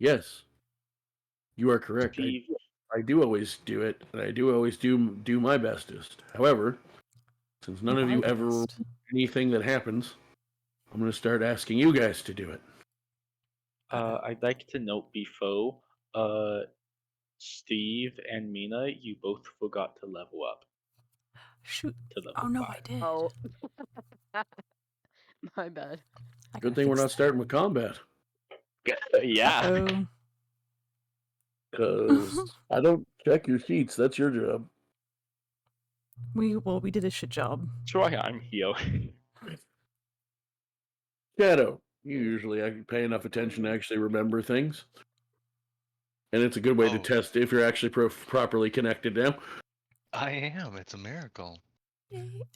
Yes, you are correct. Steve. I do always do it, and I do always do my bestest. However, since none of you ever anything that happens, I'm going to start asking you guys to do it. I'd like to note before, Steve and Mina, you both forgot to level up. Shoot. To level Oh, no, 5. I did. Oh. My bad. Good thing we're not starting with combat. Yeah. Oh. Because I don't check your sheets. That's your job. We did a shit job. That's why I'm here. Shadow, you usually pay enough attention to actually remember things. And it's a good way to test if you're actually properly connected now. I am. It's a miracle.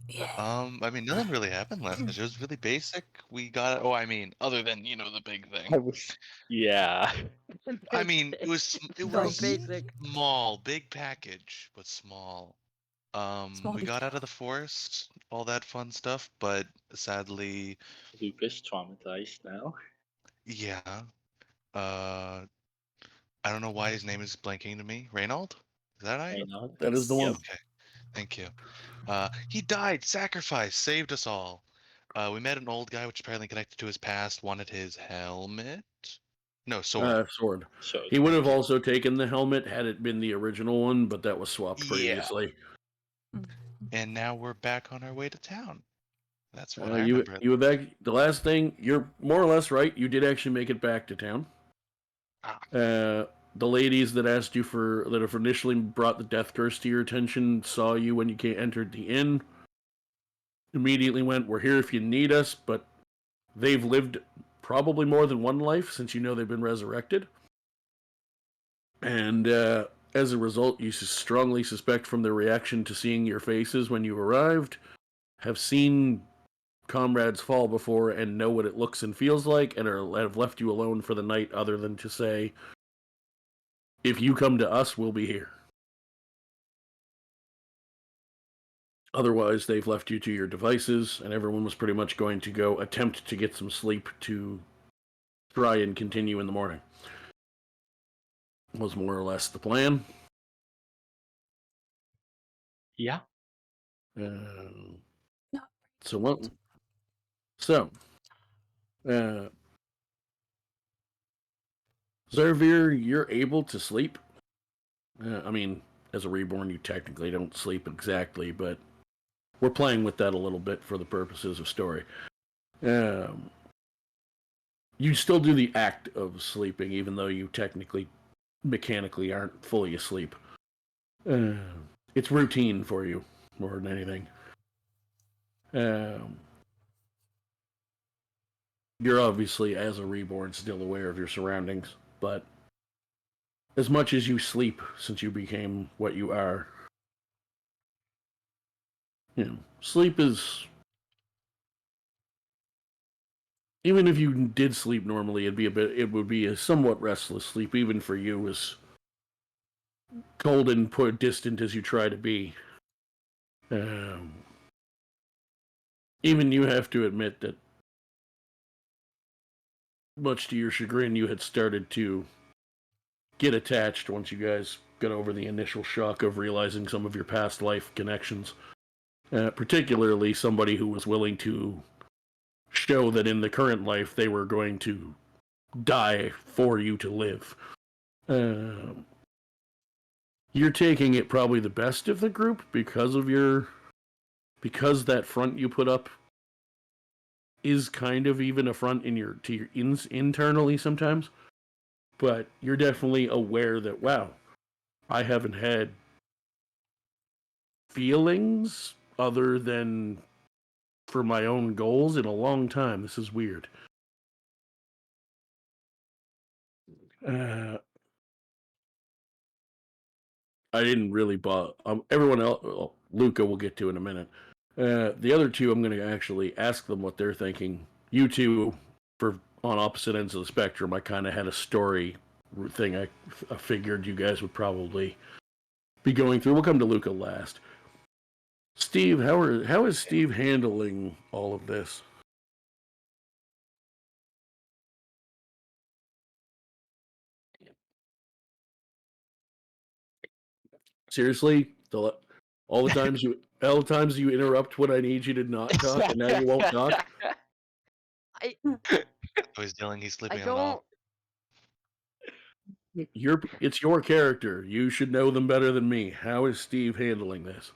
Yeah. I mean, nothing really happened last night. It was really basic. We got. Oh, I mean, other than the big thing. Yeah. I mean, it was basic. small, big package, but small. Small we got out of the forest, all that fun stuff, but sadly, Luka's traumatized now. yeah. I don't know why his name is blanking to me. Reynauld? Is that right? Reynauld. That is the one. Okay. Thank you. He died, sacrificed, saved us all. We met an old guy, which apparently connected to his past, wanted his helmet. No, sword. Sword. So He would have also taken the helmet had it been the original one, but that was swapped previously. And now we're back on our way to town. That's what I you remember. were back. The last thing, you're more or less right. You did actually make it back to town. The ladies that asked you that have initially brought the death curse to your attention saw you when you entered the inn. Immediately went, "We're here if you need us," but they've lived probably more than one life since you know they've been resurrected. And as a result, you strongly suspect from their reaction to seeing your faces when you arrived, have seen comrades fall before and know what it looks and feels like, and have left you alone for the night other than to say, if you come to us, we'll be here. Otherwise, they've left you to your devices, and everyone was pretty much going to go attempt to get some sleep to try and continue in the morning. Was more or less the plan. Yeah. So what? So, Zarvir, you're able to sleep. I mean, as a Reborn, you technically don't sleep exactly, but we're playing with that a little bit for the purposes of story. You still do the act of sleeping, even though you technically, mechanically aren't fully asleep. It's routine for you, more than anything. You're obviously, as a Reborn, still aware of your surroundings, but as much as you sleep since you became what you are, sleep is... Even if you did sleep normally, it would be a somewhat restless sleep, even for you, as cold and distant as you try to be. Even you have to admit that, much to your chagrin, you had started to get attached once you guys got over the initial shock of realizing some of your past life connections. Particularly somebody who was willing to show that in the current life they were going to die for you to live. You're taking it probably the best of the group because that front you put up is kind of even a front internally sometimes. But you're definitely aware that, wow, I haven't had feelings other than for my own goals in a long time. This is weird. I didn't really everyone else, Luka we'll get to in a minute. The other two, I'm going to actually ask them what they're thinking. You two, on opposite ends of the spectrum, I kind of had a story thing I figured you guys would probably be going through. We'll come to Luka last. Steve, how is Steve handling all of this? Seriously, all the times you interrupt when I need you to not talk, and now you won't talk. I Oh, he's yelling. He's I sleeping on don't. all. It's your character. You should know them better than me. How is Steve handling this?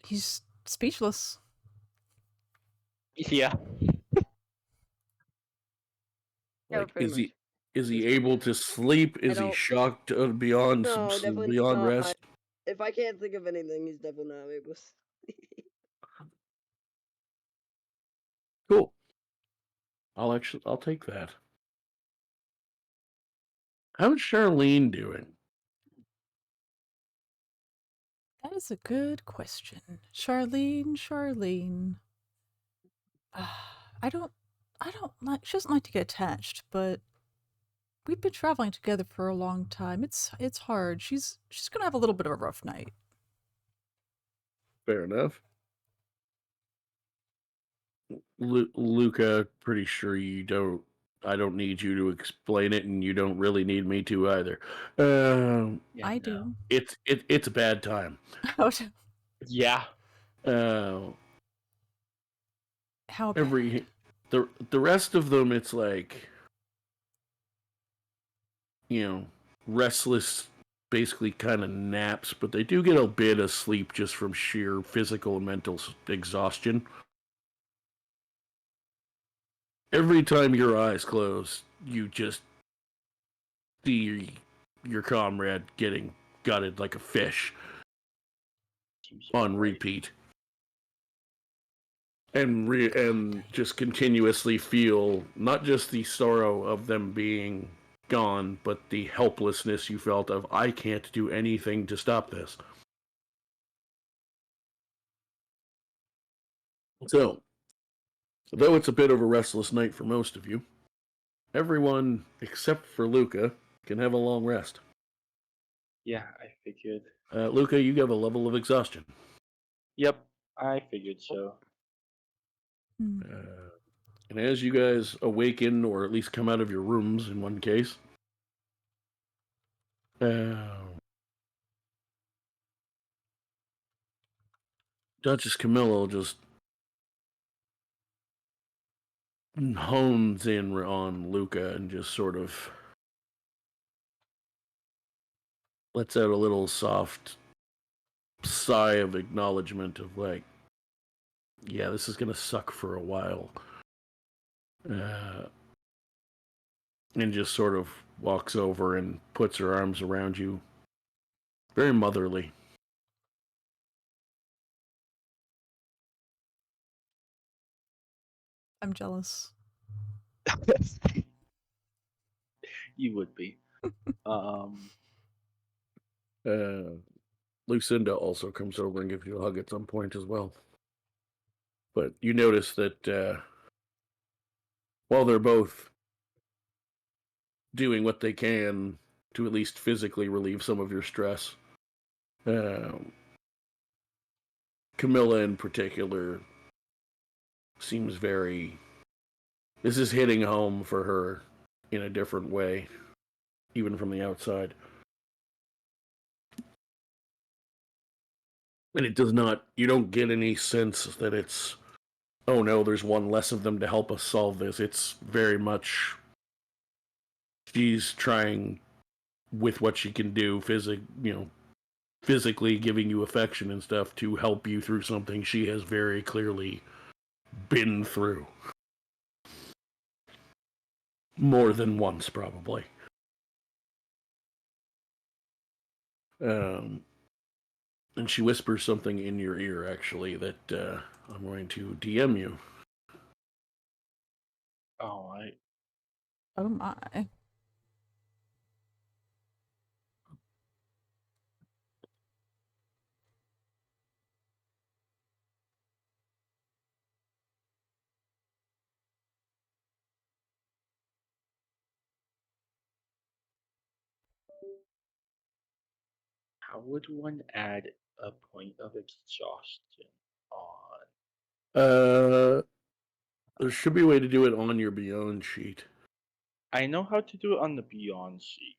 He's speechless. Yeah. Yeah, Like, pretty much. is he He's pretty able much. to sleep? Is he don't- shocked beyond No, definitely beyond not. rest? If I can't think of anything, he's definitely not able to sleep. Cool. I'll take that. How's Charlene doing? That is a good question. Charlene. I don't like, she doesn't like to get attached, but we've been traveling together for a long time. It's hard. She's gonna have a little bit of a rough night. Fair enough. Luka, pretty sure I don't need you to explain it, and you don't really need me to either. Yeah, I no. do. It's a bad time. Yeah. How bad? The rest of them, it's like, restless, basically kind of naps, but they do get a bit of sleep just from sheer physical and mental exhaustion. Every time your eyes close, you just see your comrade getting gutted like a fish Seems on right. repeat. And just continuously feel not just the sorrow of them being gone, but the helplessness you felt of, I can't do anything to stop this. So, though it's a bit of a restless night for most of you, everyone except for Luka can have a long rest. Yeah, I figured. Luka, you have a level of exhaustion. Yep, I figured so. Hmm. And as you guys awaken, or at least come out of your rooms in one case, Duchess Camilla just hones in on Luka and just sort of lets out a little soft sigh of acknowledgement of like, yeah, this is gonna suck for a while. And just sort of walks over and puts her arms around you. Very motherly. I'm jealous. You would be. Lucinda also comes over and gives you a hug at some point as well. But you notice that while they're both doing what they can to at least physically relieve some of your stress, Camilla in particular seems very... This is hitting home for her in a different way, even from the outside. And it does not... You don't get any sense that it's, oh no, there's one less of them to help us solve this. It's very much... She's trying with what she can do, physically giving you affection and stuff to help you through something she has very clearly been through. More than once, probably. And she whispers something in your ear, actually, that I'm going to DM you. All right. Oh my. How would one add a point of exhaustion on? There should be a way to do it on your Beyond sheet. I know how to do it on the Beyond sheet.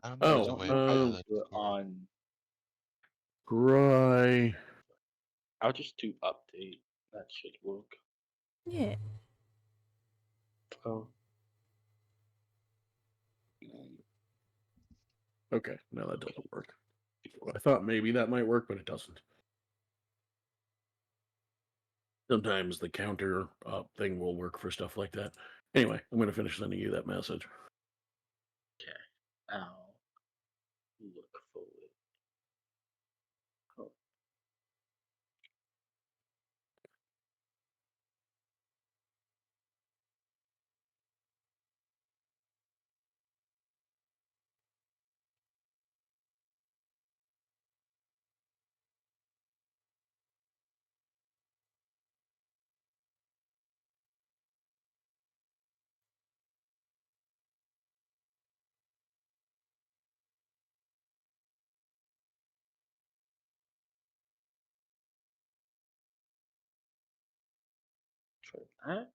I don't I know. Oh, There's a don't way know how for to that do it to- on. Gry. I'll just do update. That should work. Yeah. Oh, Okay, no, that doesn't work. I thought maybe that might work, but it doesn't. Sometimes the counter thing will work for stuff like that. Anyway, I'm going to finish sending you that message. I'll look for it. Oh, try that.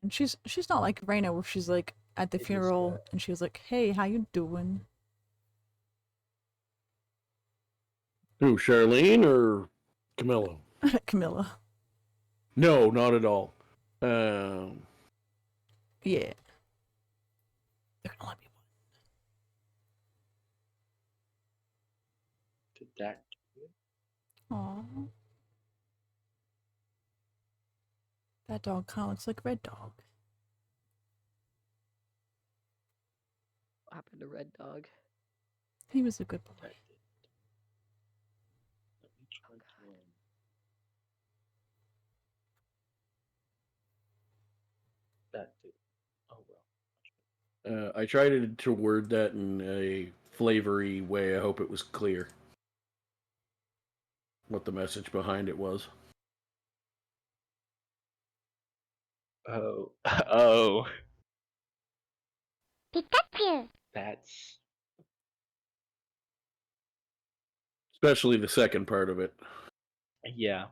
And she's not like Reyna where she's like at the It is funeral that. and she was like, "Hey, how you doing?" Who, Charlene or Camilla? Camilla. No, not at all. Yeah. They're gonna let me. Did that do it? Aw. That dog kind of looks like Red Dog. What happened to Red Dog? He was a good boy. That did. Let me try again. That did. Oh well. I tried to word that in a flavory way. I hope it was clear what the message behind it was. Oh. Oh. Pikachu! That's. Especially the second part of it. Yeah.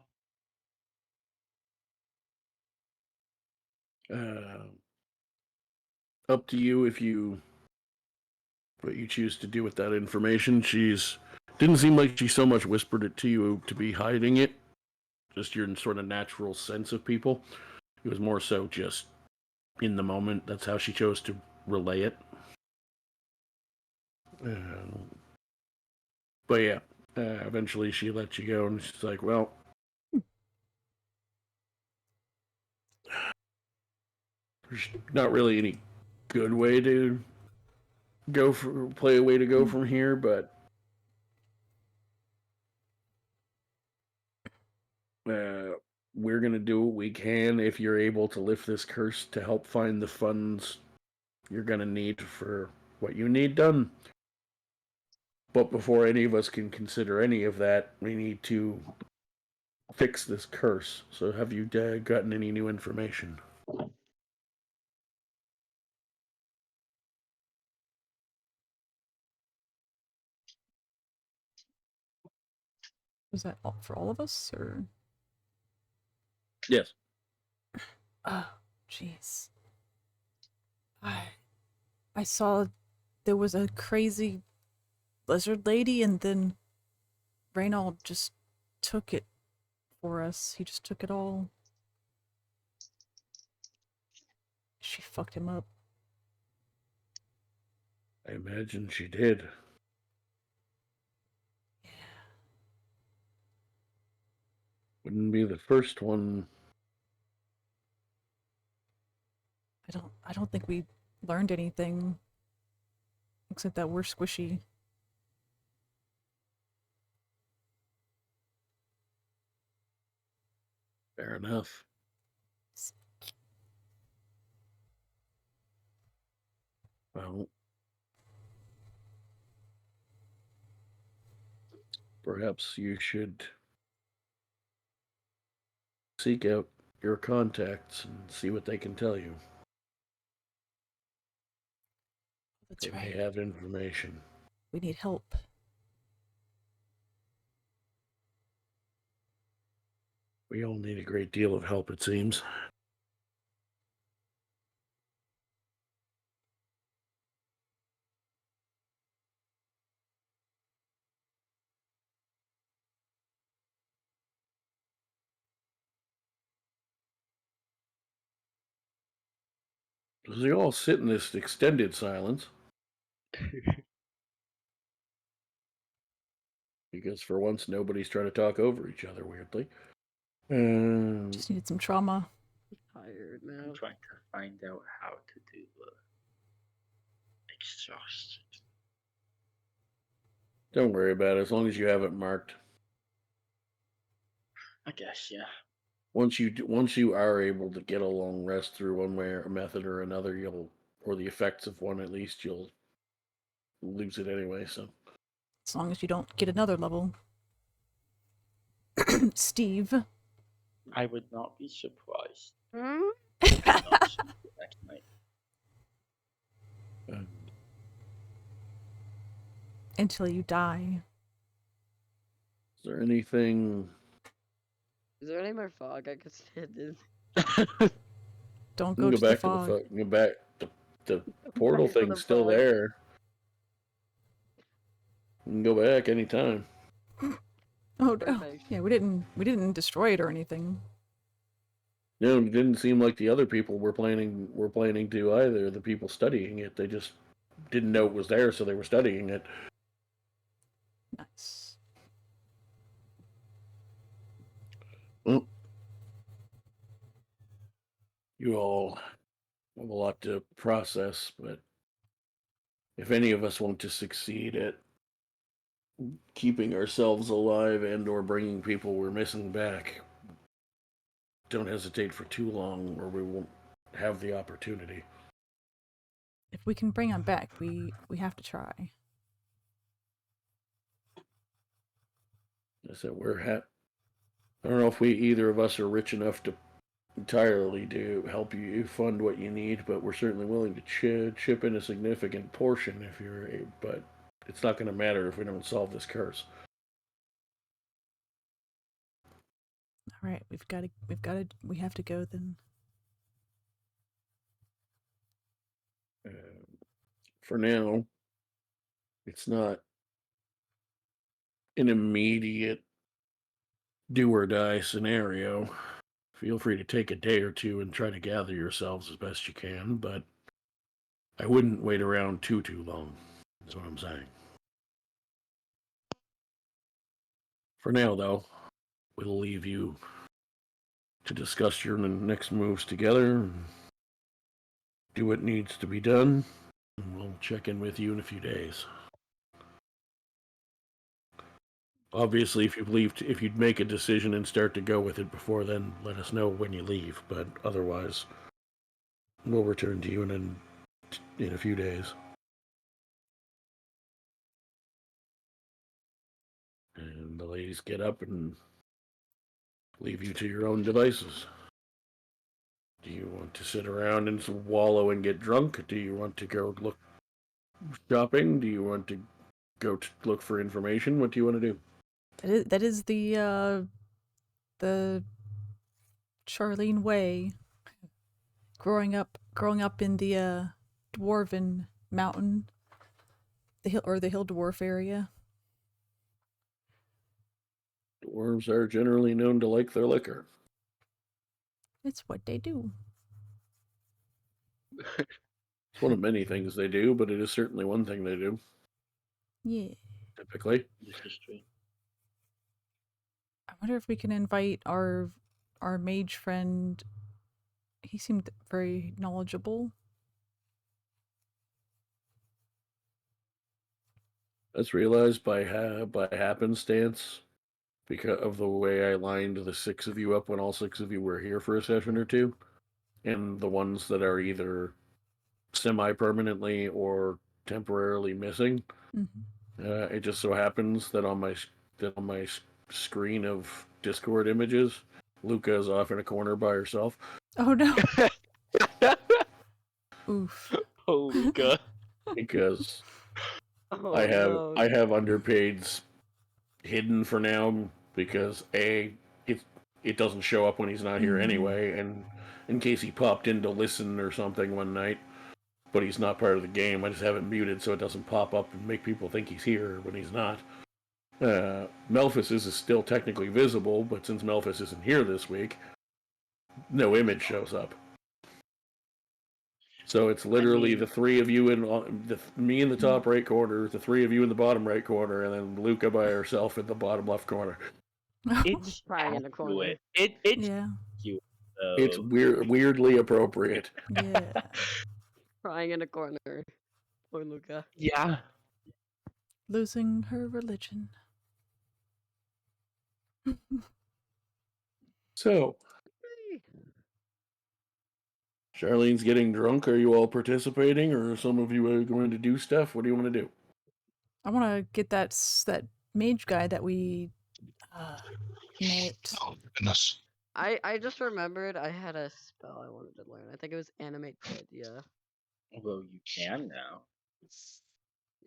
Up to you if you what you choose to do with that information. She's didn't seem like she so much whispered it to you to be hiding it. Just your sort of natural sense of people. It was more so just in the moment. That's how she chose to relay it. But yeah, eventually she let you go, and she's like, "Well, there's not really any good way to play a way to go from here, but we're gonna do what we can if you're able to lift this curse to help find the funds you're gonna need for what you need done. But before any of us can consider any of that, we need to fix this curse. So have you gotten any new information?" Was that all for all of us, or? Yes. Oh, jeez. I saw there was a crazy lizard lady, and then Reynauld just took it for us. He just took it all. She fucked him up. I imagine she did. Yeah. Wouldn't be the first one. I don't think we learned anything except that we're squishy. Fair enough. Well, perhaps you should seek out your contacts and see what they can tell you. That's They may right. have information. We need help. We all need a great deal of help, it seems. So they all sit in this extended silence. Because for once, nobody's trying to talk over each other, weirdly. Just needed some trauma. Tired now. I'm trying to find out how to do exhaustion. Don't worry about it, as long as you have it marked. I guess, yeah. Once you are able to get a long rest through one way or a method or another, or the effects of one at least, you'll lose it anyway, so. As long as you don't get another level. Steve. I would not be surprised. Hmm? if I not sleep the next night. Until you die. Is there anything? Is there any more fog I could stand in? Don't You go can to the fog. go back. The portal Ready for the thing's still fog. there. You can go back anytime. Oh no. Perfect. Yeah, we didn't destroy it or anything. No, it didn't seem like the other people were planning to either. The people studying it, they just didn't know it was there, so they were studying it. Nice. Well, you all have a lot to process, but if any of us want to succeed at keeping ourselves alive and or bringing people we're missing back, don't hesitate for too long or we won't have the opportunity. If we can bring them back, we have to try. I said I don't know if either of us are rich enough to entirely help you fund what you need, but we're certainly willing to chip in a significant portion if you're but it's not going to matter if we don't solve this curse. All right, we have to go then. For now, it's not an immediate do or die scenario. Feel free to take a day or two and try to gather yourselves as best you can, but I wouldn't wait around too long. That's what I'm saying. For now, though, we'll leave you to discuss your next moves together and do what needs to be done. And we'll check in with you in a few days. Obviously, if you'd make a decision and start to go with it before then, let us know when you leave. But otherwise, we'll return to you in a few days. And the ladies get up and leave you to your own devices. Do you want to sit around and wallow and get drunk? Do you want to go look shopping? Do you want to go look for information? What do you want to do? That is the Charlene way. Growing up in the dwarven mountain, the hill dwarf area. Dwarves are generally known to like their liquor. It's what they do. It's one of many things they do, but it is certainly one thing they do. Yeah. Typically. This is true. I wonder if we can invite our mage friend. He seemed very knowledgeable. That's realized by happenstance because of the way I lined the 6 of you up when all 6 of you were here for a session or two, and the ones that are either semi-permanently or temporarily missing. Mm-hmm. It just so happens that on my screen of Discord images, Luka is off in a corner by herself. Oh no! Oof. Oh, Luka. Because Oh, I no. have underpaids hidden for now because it doesn't show up when he's not here anyway, and in case he popped in to listen or something one night, but he's not part of the game, I just have it muted so it doesn't pop up and make people think he's here when he's not. Melphis is still technically visible, but since Melphis isn't here this week, no image shows up. So it's literally mean- the three of you me in the top right corner, the three of you in the bottom right corner, and then Luka by herself in the bottom left corner. It's Crying in the corner. It's Yeah. cute. It's though. weirdly appropriate. Yeah. Crying in a corner. Poor Luka. Yeah. Losing her religion. So, Charlene's getting drunk. Are you all participating, or are some of you going to do stuff? What do you want to do? I want to get that mage guy that we met. Oh goodness. I just remembered I had a spell I wanted to learn. I think it was animate kid, yeah. Well, you can now.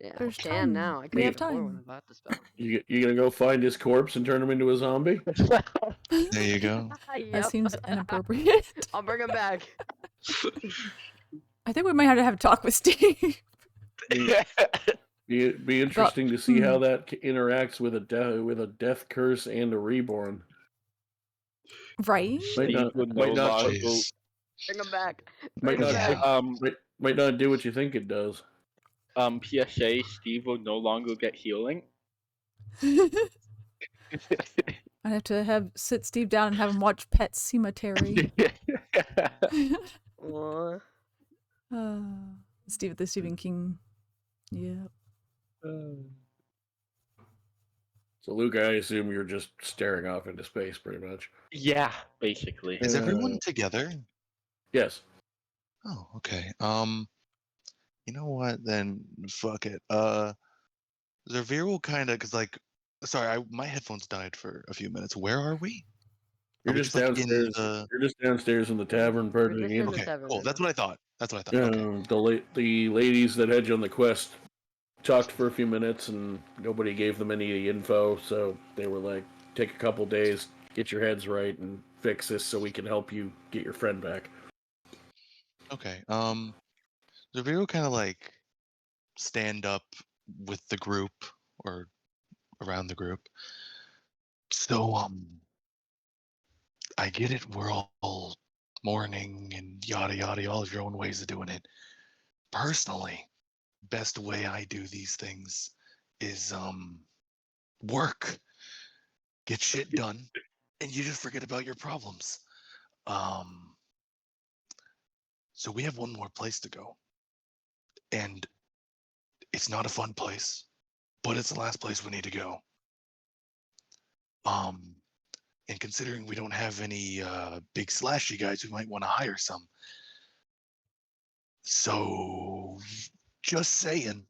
Yeah, I There's can time. now. I We couldn't have before when time. I bought the spell. You gonna go find his corpse and turn him into a zombie? There you go. That Yep. seems inappropriate. I'll bring him back. I think we might have to have a talk with Steve. Be interesting to see how that interacts with a death curse and a reborn. Right? Might not, Steve would might no not, longer- Jeez. Bring him back. might Bring him not, back. might not do what you think it does. PSA, Steve will no longer get healing. I'd have to sit Steve down and have him watch Pet Cemetery. Aw. The Stephen King. Yeah. So, Luke, I assume you're just staring off into space, pretty much. Yeah, basically. Is everyone together? Yes. Oh, okay. You know what? Then fuck it. Zarvir will kind of, cause like, sorry, my headphones died for a few minutes. Where are we? You're Are we just like, in downstairs. the- You're just downstairs in the tavern, We're partying just in. in the Okay, tavern cool. right That's now. what I thought. That's what I thought. Okay. The ladies that had you on the quest talked for a few minutes, and nobody gave them any info. So they were like, "Take a couple days, get your heads right, and fix this, so we can help you get your friend back." Okay. Zarvir will kind of like stand up with the group or around the group. So, I get it. We're all mourning and yada yada, all of your own ways of doing it. Personally, best way I do these things is work, get shit done, and you just forget about your problems. So we have one more place to go, and it's not a fun place, but it's the last place we need to go. And considering we don't have any big slashy guys, we might want to hire some. So, just saying,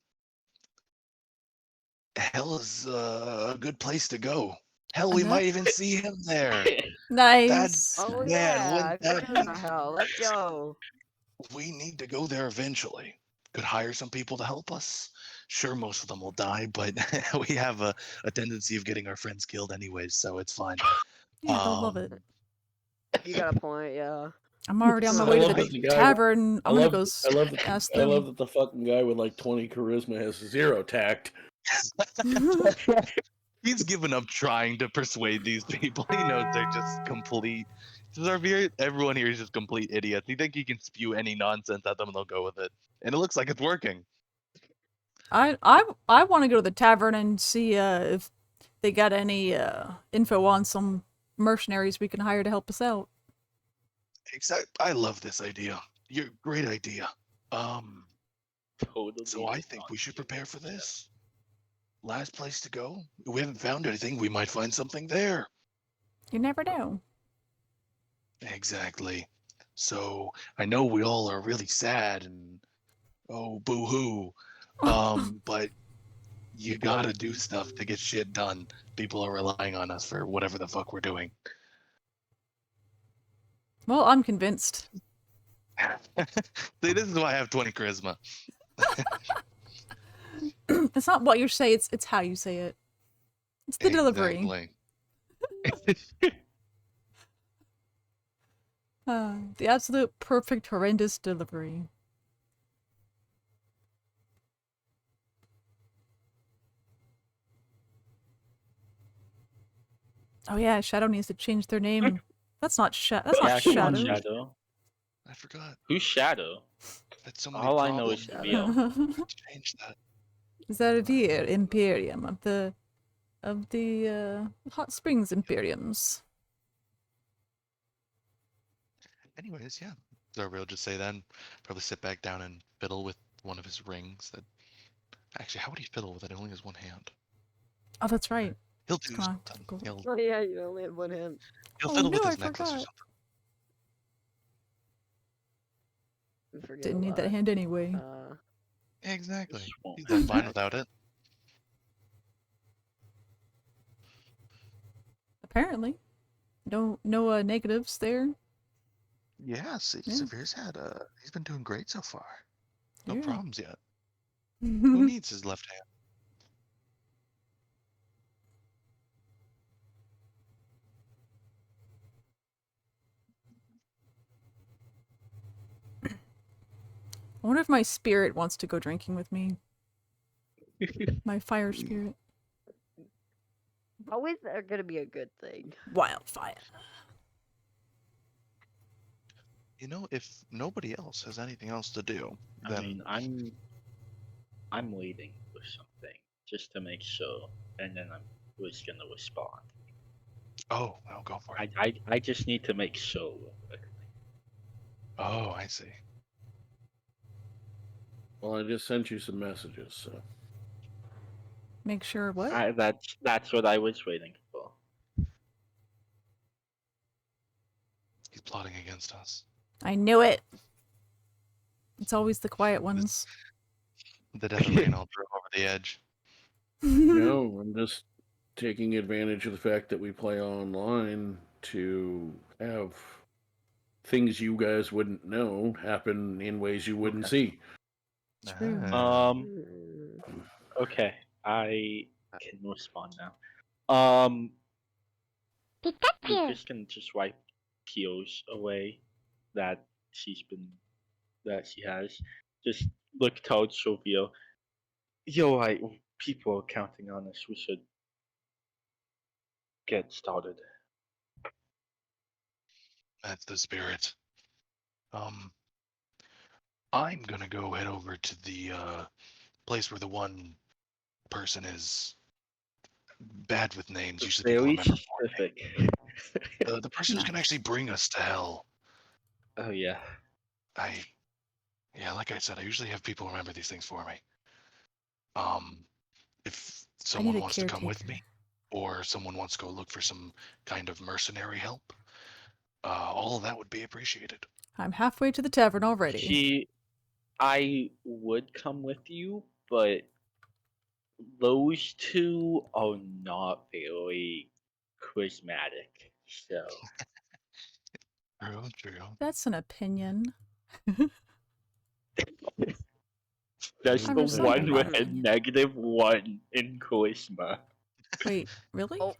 hell is a good place to go. Hell, we Uh-huh. might even see him there. Nice. Oh Man, yeah, wouldn't I that forgot be- about hell. Let's go. We need to go there eventually. Could hire some people to help us. Sure, most of them will die, but we have a tendency of getting our friends killed anyways, so it's fine. Yeah, they'll love it. You got a point, yeah. I'm already on my I way to love the that the guy- tavern. I I'm gonna love, go I love, that, ask I them. love that the fucking guy with like 20 charisma has 0 tact. He's given up trying to persuade these people. He knows they're just complete. Zarvir, everyone here is just complete idiots. You think you can spew any nonsense at them and they'll go with it. And it looks like it's working. I want to go to the tavern and see if they got any info on some mercenaries we can hire to help us out. I love this idea. Great idea. Totally. So I think we should prepare for this. Last place to go. We haven't found anything. We might find something there. You never know. Exactly. So I know we all are really sad and boo-hoo. But you gotta do stuff to get shit done. People are relying on us for whatever the fuck we're doing. Well, I'm convinced. See, this is why I have 20 charisma. It's not what you say, it's how you say it. It's the delivery. Exactly. The absolute perfect horrendous delivery. Oh yeah, Shadow needs to change their name. That's not Shadow. That's Yeah, not come on, Shadow. Shadow. I forgot. Who's Shadow? had so many All I know is problems. real. Change that. Zarvir Imperium of the Hot Springs Imperiums. Anyways, yeah. Zarvir will just say then, probably sit back down and fiddle with one of his rings. That actually, how would he fiddle with it? He only has one hand. Oh, that's right. He'll It's do kinda something. difficult. Oh yeah, you only have one hand. He'll Oh, fiddle with no, his I necklace or forgot. something. We forget Didn't a need that lot. hand anyway. Exactly. This won't He's done fine happen. without it. Apparently. No negatives there. Yeah, see, Yeah. Zavir's he's been doing great so far. No Yeah. problems yet. Who needs his left hand? I wonder if my spirit wants to go drinking with me. My fire spirit. How is that gonna be a good thing? Wildfire. You know, if nobody else has anything else to do, I then mean, I'm waiting for something just to make sure, and then I'm was gonna respond. oh, well, go for it. I just need to make sure. Oh, I see. Well, I just sent you some messages, so. Make sure what? That's what I was waiting for. He's plotting against us. I knew it. It's always the quiet ones. The death of Reynauld drove over the edge. No, I'm just taking advantage of the fact that we play online to have things you guys wouldn't know happen in ways you wouldn't see. True. Ah. Okay, I can respond now. Lucas can just wipe Kyo's away that she has. Just look towards Sylvia. Yo, people are counting on us. We should get started. That's the spirit. I'm gonna go head over to the place where the one person is bad with names. Usually people Very remember more names. specific. The person who's gonna actually bring us to hell. Oh yeah. Yeah, like I said, I usually have people remember these things for me. If I need someone a wants to come with caretaker. me, or someone wants to go look for some kind of mercenary help, all of that would be appreciated. I'm halfway to the tavern already. I would come with you, but those two are not very charismatic. So True. That's an opinion. that's I'm the just one saying. with a -1 in charisma. Wait, really? Oh.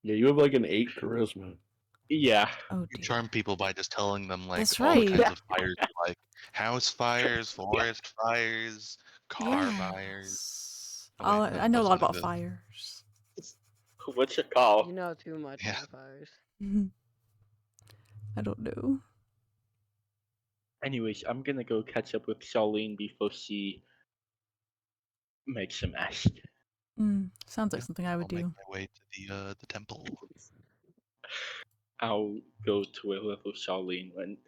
Yeah, you have like an 8 charisma. Yeah. Oh You dear. charm people by just telling them like That's all the right. kinds of fires you like. House fires, forest fires, car fires. Yes. Oh, wait, I know a that's lot one of about the- fires. What's it called? You know too much Yeah. about fires. I don't know. Anyways, I'm gonna go catch up with Charlene before she makes a mess. Sounds like Yeah, something I would I'll make do. my way to the temple. I'll go to where little Charlene went.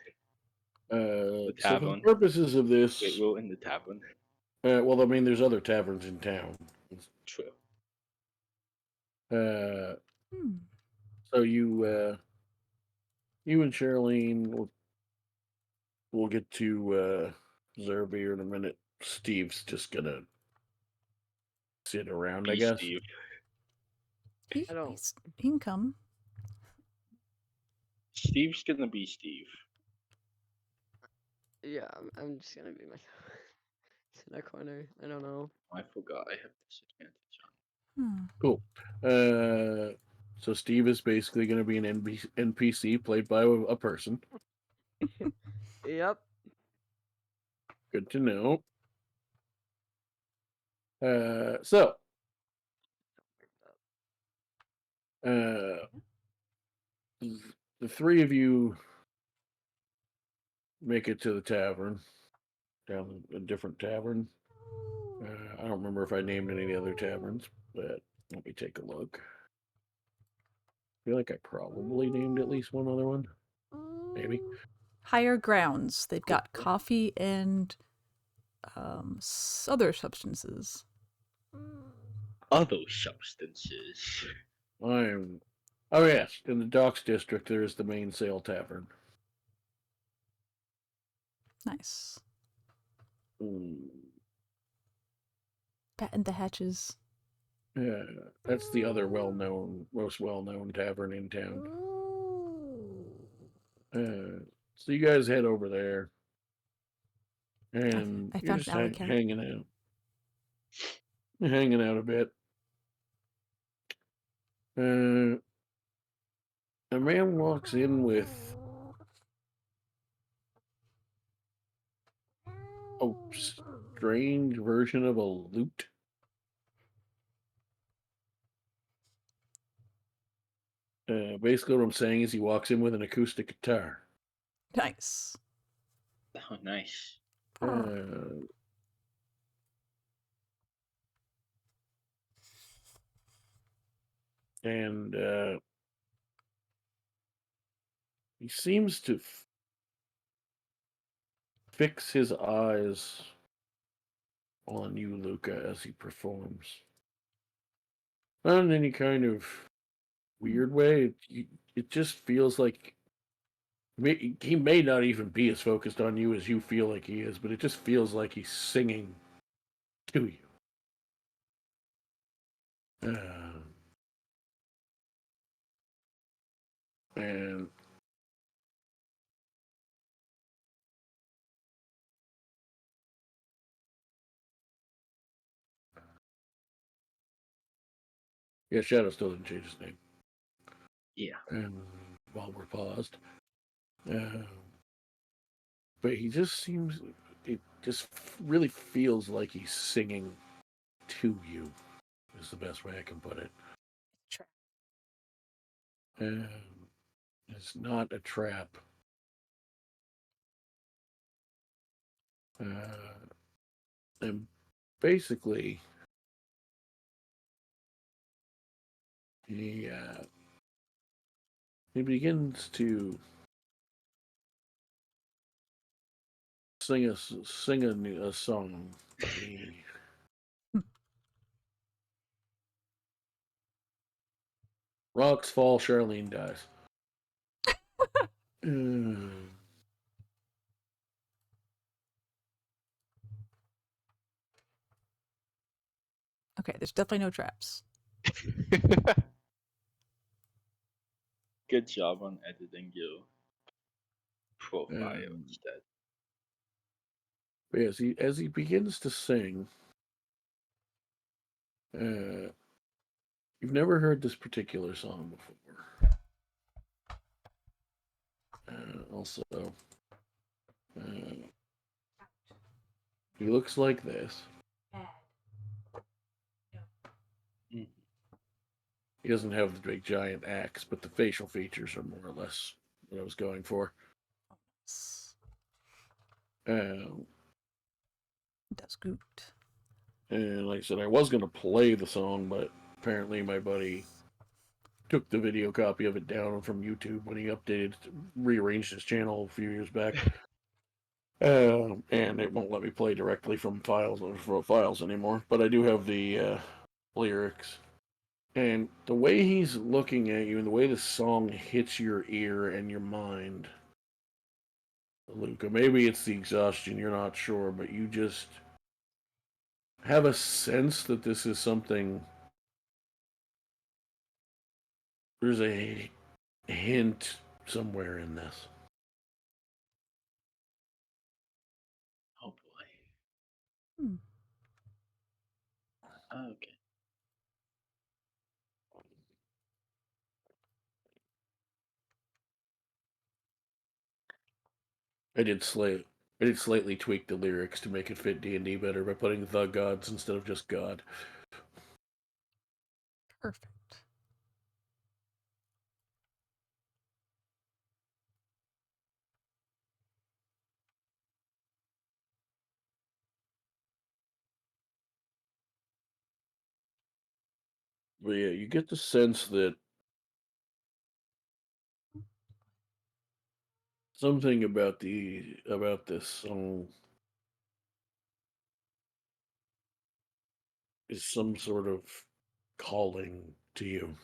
So for the tavern. purposes of this, Wait, we're in the tavern. well, I mean, there's other taverns in town. True. So you and Charlene we'll get to Zarvir in a minute. Steve's just gonna sit around, I Be guess. Steve. He I don't- he can come. Steve's gonna be Steve. Yeah, I'm just gonna be myself. Sit in a corner. I don't know. I forgot I have disadvantage on. Cool. So Steve is basically going to be an NPC played by a person. Yep. Good to know. So the three of you make it to the tavern, down a different tavern. I don't remember if I named any of the other taverns, but let me take a look. I feel like I probably named at least one other one. Maybe. Higher grounds. They've got coffee and other substances. Other substances. Oh yes, in the Docks District there is the Main Sail Tavern. Nice. Mm. Batten the hatches. Yeah, that's the other most well-known tavern in town. So you guys head over there, and I you're found just an alley cat. hanging out. You're hanging out a bit. A man walks in with a strange version of a lute. Basically, what I'm saying is he walks in with an acoustic guitar. Nice. Oh, nice. And he seems to fix his eyes on you, Luka, as he performs. Not in any kind of weird way. It just feels like he may not even be as focused on you as you feel like he is, but it just feels like he's singing to you. And yeah, Shadow still didn't change his name. Yeah. And while we're paused, but he just seems, it just really feels like he's singing to you, is the best way I can put it. It's not a trap. And basically, he begins to sing a song. Rocks fall, Charlene dies. Okay, there's definitely no traps. Good job on editing your profile instead. But yes, as he begins to sing, you've never heard this particular song before. Also, he looks like this. He doesn't have the big giant axe, but the facial features are more or less what I was going for. That's good. And like I said, I was going to play the song, but apparently my buddy took the video copy of it down from YouTube when he rearranged his channel a few years back. And it won't let me play directly from files anymore. But I do have the lyrics. And the way he's looking at you and the way the song hits your ear and your mind, Luka, maybe it's the exhaustion, you're not sure, but you just have a sense that this is something. There's a hint somewhere in this. Oh boy. Okay. I did slightly tweak the lyrics to make it fit D&D better by putting the gods instead of just God. Perfect. But yeah, you get the sense that something about this song is some sort of calling to you.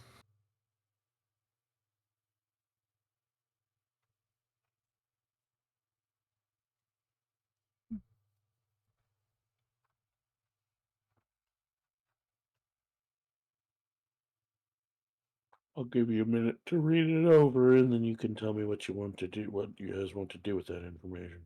I'll give you a minute to read it over, and then you can tell me what you want to do, what you guys want to do with that information.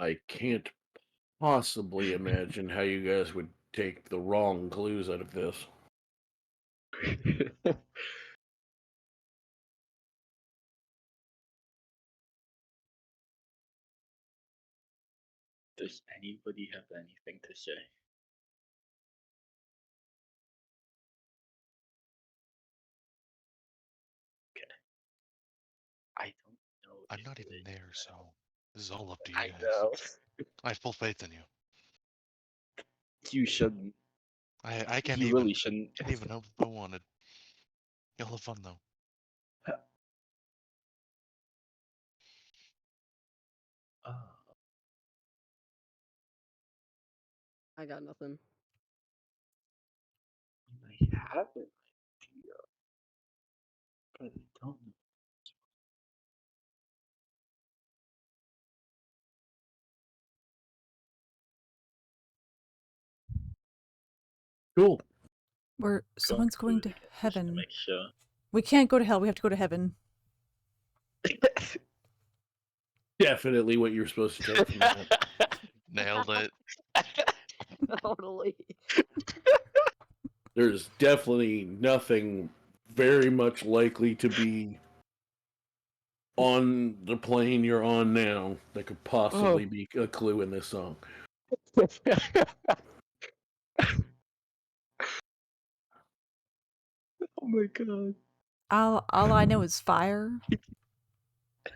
I can't possibly imagine how you guys would take the wrong clues out of this. Does anybody have anything to say? Okay. I don't know. I'm if not it even is- there, so this is all up to you I guys. know. I have full faith in you. You shouldn't. I can't You even. really shouldn't. Can't even help if I wanted. You'll have fun though. I got nothing. I have an idea, but I don't know. Cool. Someone's going through to it again, just heaven. make sure. We can't go to hell. We have to go to heaven. Definitely what you're supposed to take from that. Nailed it. Totally. There's definitely nothing very much likely to be on the plane you're on now that could possibly be a clue in this song. Oh my god. All I know is fire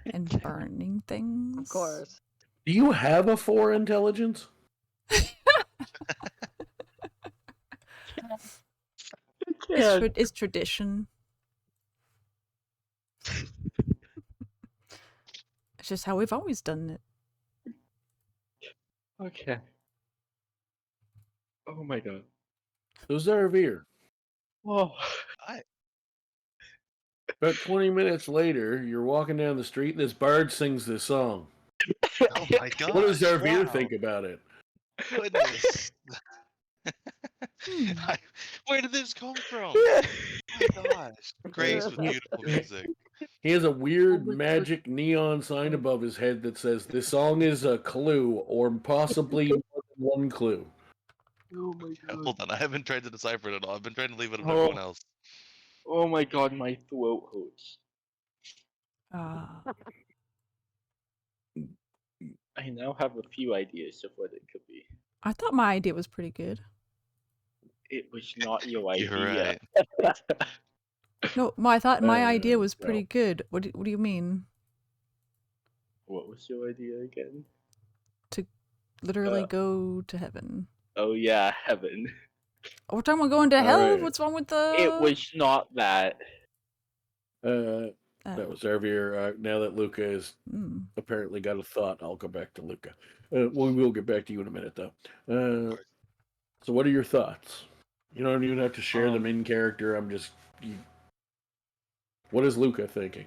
and burning things. Of course. Do you have a 4 intelligence? It's tradition. It's just how we've always done it. Okay. Oh my god. So Zarvir, Oh. about 20 minutes later, you're walking down the street and this bard sings this song. Oh my god. What does Zarvir wow. think about it? Goodness. Where did this come from? Oh my gosh. Grace with beautiful music. He has a weird Oh my God. magic neon sign above his head that says, "This song is a clue, or possibly more than one clue." Oh my god. Hold on, I haven't tried to decipher it at all. I've been trying to leave it up to Oh. everyone else. Oh my god, my throat hurts. I now have a few ideas of what it could be. I thought my idea was pretty good. It was not your idea. You're right. No, I thought my idea was no. pretty good. What do you mean? What was your idea again? Literally go to heaven. Oh yeah, heaven. Oh, we're talking about going to hell? Alright. What's wrong with the... It was not that. That Oh. was Zarvir. Now that Luka has apparently got a thought, I'll go back to Luka. We will get back to you in a minute, though. So what are your thoughts? You don't even have to share them in character. What is Luka thinking?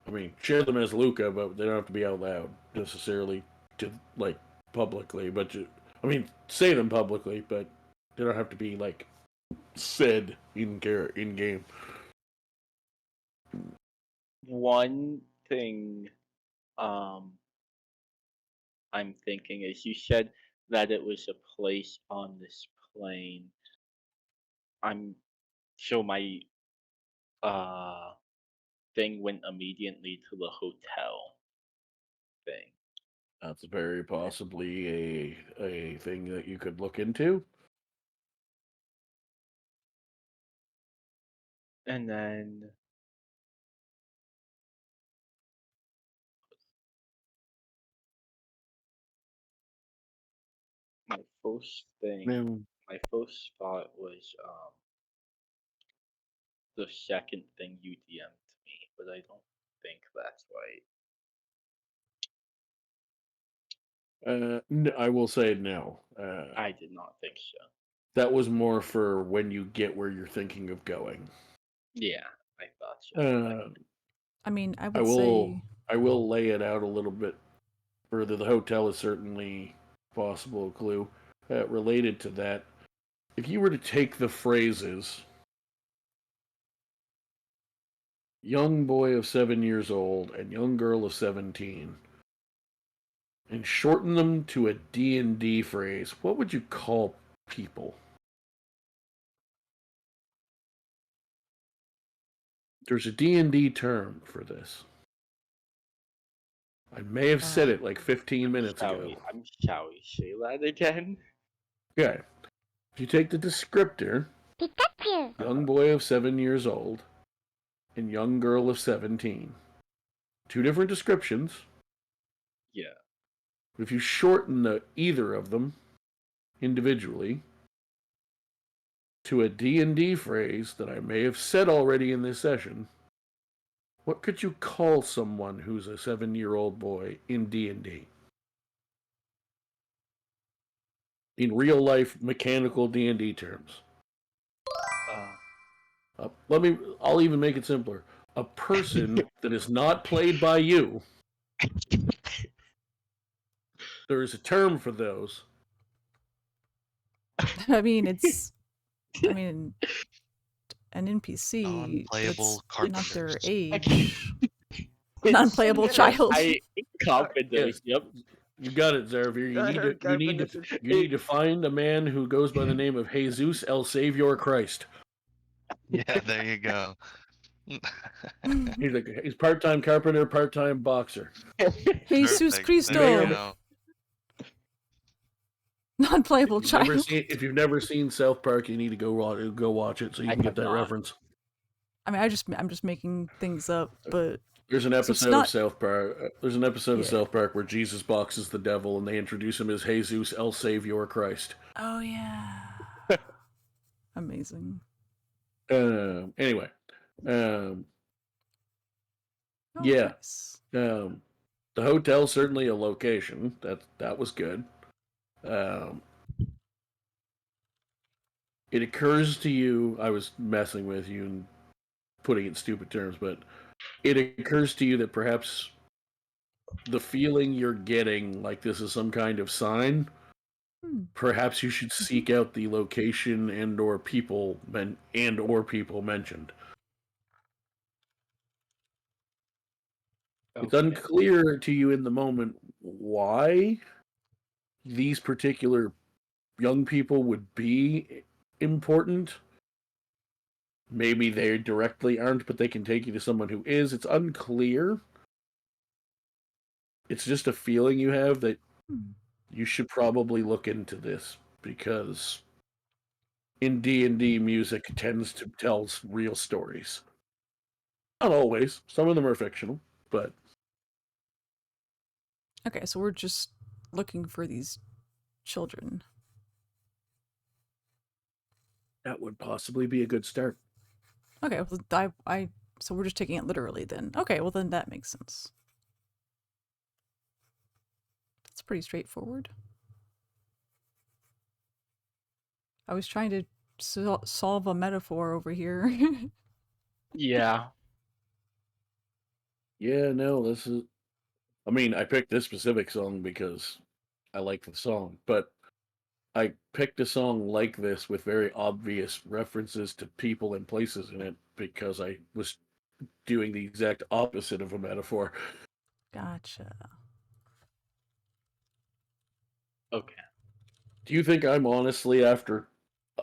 I mean, share them as Luka, but they don't have to be out loud necessarily to like publicly. But I mean, say them publicly, but they don't have to be like said in game. One thing I'm thinking is you said that it was a place on this plane. My thing went immediately to the hotel thing. That's very possibly a thing that you could look into. And then my first thing, Man, my first thought was the second thing you DM'd me, but I don't think that's right. I will say no. I did not think so. That was more for when you get where you're thinking of going. Yeah, I thought so. I mean, I I would say will lay it out a little bit further. The hotel is certainly a possible clue. Related to that, if you were to take the phrases young boy of 7 years old and young girl of 17 and shorten them to a D&D phrase, what would you call people? There's a D&D term for this. I may have said it like 15 minutes ago. Shall we say that again? Okay. If you take the descriptor, young boy of 7 years old and young girl of 17, two different descriptions. Yeah. But if you shorten either of them individually to a D&D phrase that I may have said already in this session, what could you call someone who's a 7-year-old boy in D&D? In real life mechanical D&D terms. I'll even make it simpler. A person that is not played by you. There is a term for those. I mean, an NPC Non-playable that's not their carpenters. age. Non-playable child. Carpenters. Yep. You got it, Zarvir. You need to find a man who goes by the name of Jesus El Savior Christ. Yeah, there you go. He's part-time carpenter, part-time boxer. Jesus Perfect. Christo. There you go. Non-playable child. If you've never seen South Park, you need to go watch it so you can get that reference. I mean, I'm just making things up, but there's an episode of South Park. There's an episode of Yeah. South Park where Jesus boxes the devil, and they introduce him as Jesus El Savior Christ. Oh yeah. Amazing. Anyway, Oh, yeah. nice. The hotel's certainly a location. That was good. It occurs to you, I was messing with you and putting it in stupid terms, but it occurs to you that perhaps the feeling you're getting like this is some kind of sign, perhaps you should seek out the location and or people mentioned. Okay. It's unclear to you in the moment why these particular young people would be important. Maybe they directly aren't, but they can take you to someone who is. It's unclear. It's just a feeling you have that you should probably look into this, because in D&D, music tends to tell real stories. Not always. Some of them are fictional, but... Okay, so we're just looking for these children. That would possibly be a good start. Okay, well, so we're just taking it literally then. Okay, well then that makes sense. That's pretty straightforward. I was trying to solve a metaphor over here. Yeah. Yeah, no, this is. I mean, I picked this specific song because I like the song, but I picked a song like this with very obvious references to people and places in it because I was doing the exact opposite of a metaphor. Gotcha. Okay. Do you think I'm honestly, after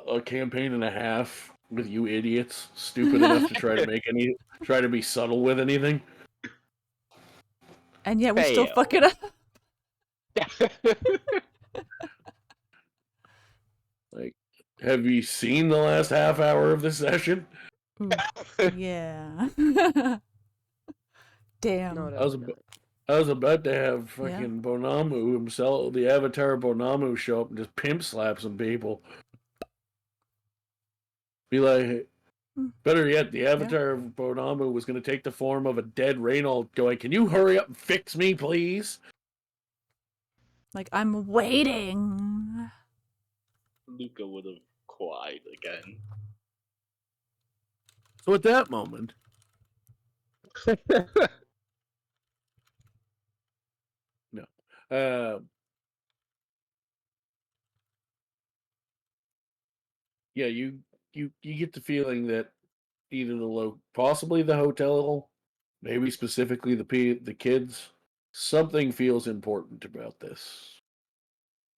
a campaign and a half with you idiots, stupid enough to try to be subtle with anything? And yet we still Fail. fuck it up. Like, have you seen the last half hour of this session? Oof, yeah. Damn. No, I was definitely I was about to have Yeah. fucking Bonamu himself, the Avatar Bonamu, show up and just pimp slap some people. Be like, Hmm. better yet, the Avatar of Bonamu was going to take the form of a dead Reynauld, going, "Can you hurry up and fix me, please?" Like, I'm waiting. Luka would have cried again. So at that moment, no, yeah, you get the feeling that either possibly the hotel, maybe specifically the kids, something feels important about this,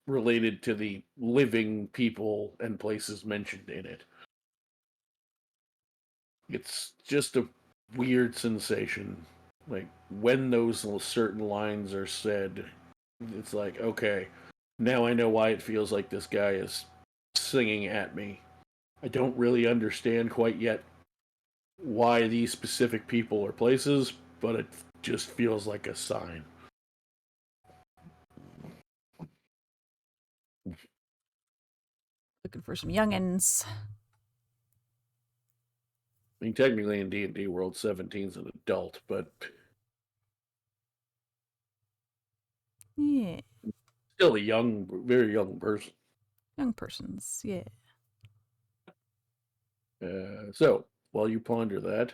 related to the living people and places mentioned in it. It's just a weird sensation. Like, when those certain lines are said, it's like, okay, now I know why it feels like this guy is singing at me. I don't really understand quite yet why these specific people or places, but it just feels like a sign. Looking for some youngins. I mean, technically in D&D world, 17's an adult, but Yeah. still a very young person. Young persons. Yeah. So, while you ponder that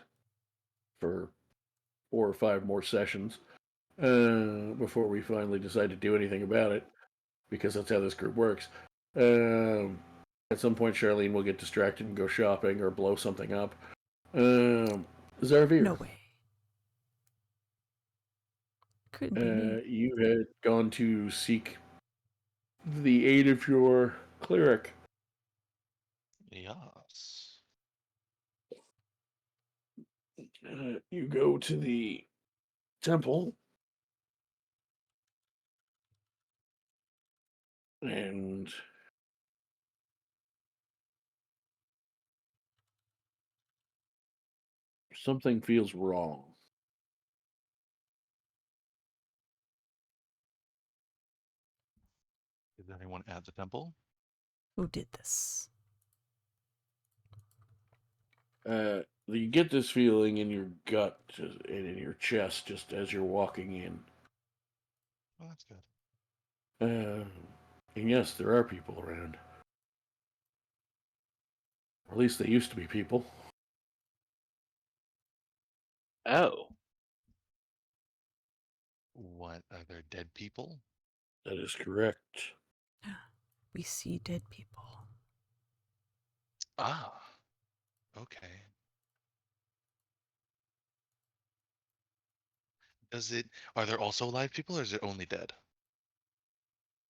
for 4 or 5 more sessions, before we finally decide to do anything about it, because that's how this group works, at some point Charlene will get distracted and go shopping or blow something up. Zarvir. No way. Couldn't be me. You had gone to seek the aid of your cleric. Yes. You go to the temple and something feels wrong. Is anyone at the temple? Who did this? You get this feeling in your gut and in your chest just as you're walking in. Oh, that's good. And yes, there are people around. Or at least they used to be people. Oh. What, are there dead people? That is correct. We see dead people. Ah, okay. Are there also live people, or is it only dead?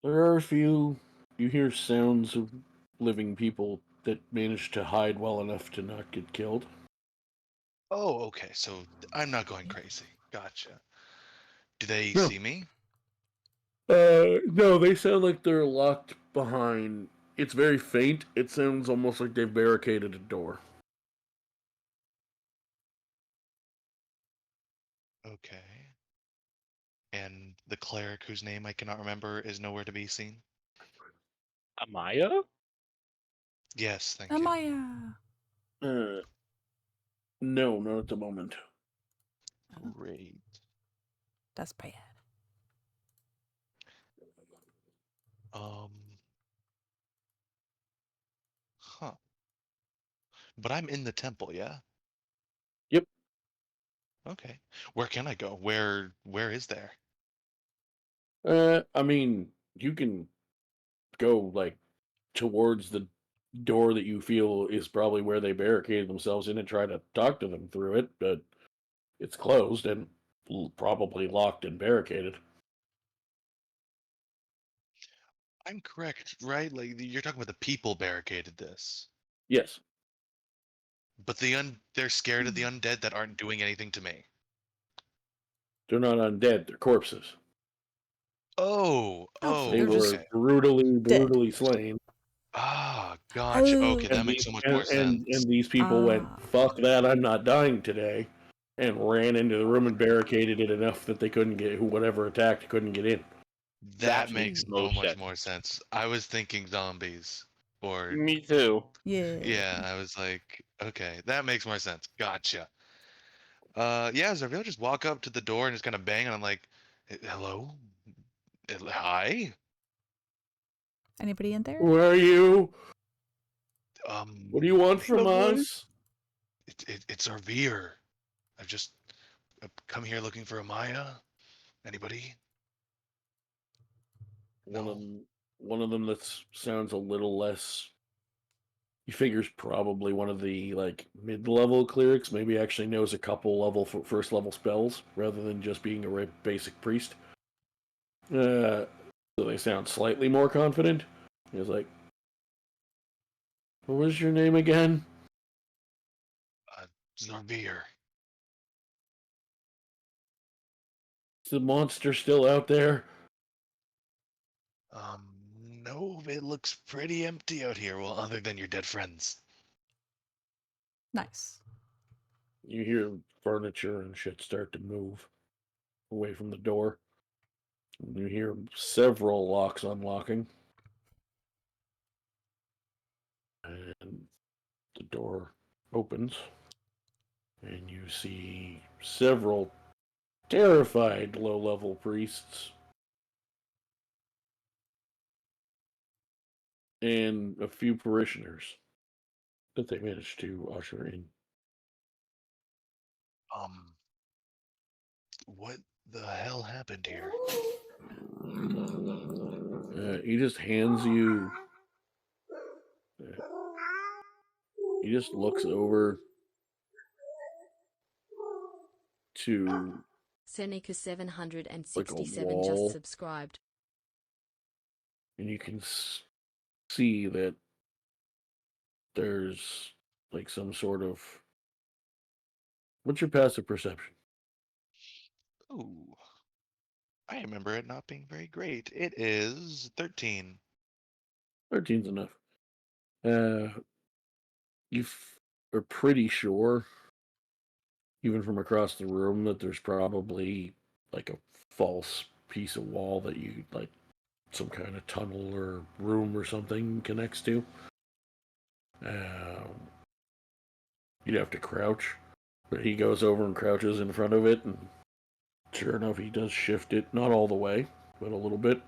There are a few. You hear sounds of living people that manage to hide well enough to not get killed. Oh, okay, so I'm not going crazy. Gotcha. Do they No. see me? No, they sound like they're locked behind. It's very faint. It sounds almost like they've barricaded a door. Okay. And the cleric whose name I cannot remember is nowhere to be seen? Amaya? Yes, thank you. Amaya. No, not at the moment. Great. That's bad. Um, huh. But I'm in the temple, yeah? Yep. Okay. Where can I go? Where is there? I mean, you can go like towards the door that you feel is probably where they barricaded themselves in and try to talk to them through it, but it's closed and probably locked and barricaded. I'm correct, right? Like you're talking about the people barricaded this. Yes, But they're scared of the undead that aren't doing anything to me. they're not undead; they're corpses. Oh, Oh, They they're just were okay. brutally, dead. brutally slain. Ah, gotcha. Okay, Oh. that And makes these so much more sense. and these people went, Ah. "Fuck that! I'm not dying today," and ran into the room and barricaded it enough that they couldn't get whoever attacked couldn't get in. That makes Gee. so much sense. more sense. I was thinking zombies. Or Me too. Yeah. yeah, I was like, okay, that makes more sense. Gotcha. Yeah, Zarvir just walk up to the door and just kind of bang, and I'm like, hello? Hi? Anybody in there? Who are you? Um, What do you want from The voice. us? it's Zarvir. I've just come here looking for a Maya. Anybody? One No. of them, one of them that sounds a little less. He figures probably one of the like mid-level clerics. Maybe actually knows a couple first level spells rather than just being a basic priest. So they sound slightly more confident. He's like, "What was your name again?" Zarvir. Is the monster still out there? Um, no, it looks pretty empty out here. Well, other than your dead friends. Nice. You hear furniture and shit start to move away from the door. You hear several locks unlocking. And the door opens. And you see several terrified low-level priests and a few parishioners that they managed to usher in. What the hell happened here? He just hands you. He just looks over to Seneca like a 767 just wall, subscribed. and you can see that there's like some sort of. What's your passive perception? Ooh. I remember it not being very great. It is 13. 13's enough. You are pretty sure, even from across the room, that there's probably like a false piece of wall that you like some kind of tunnel or room or something connects to. You'd have to crouch, but he goes over and crouches in front of it, and sure enough, he does shift it, not all the way, but a little bit.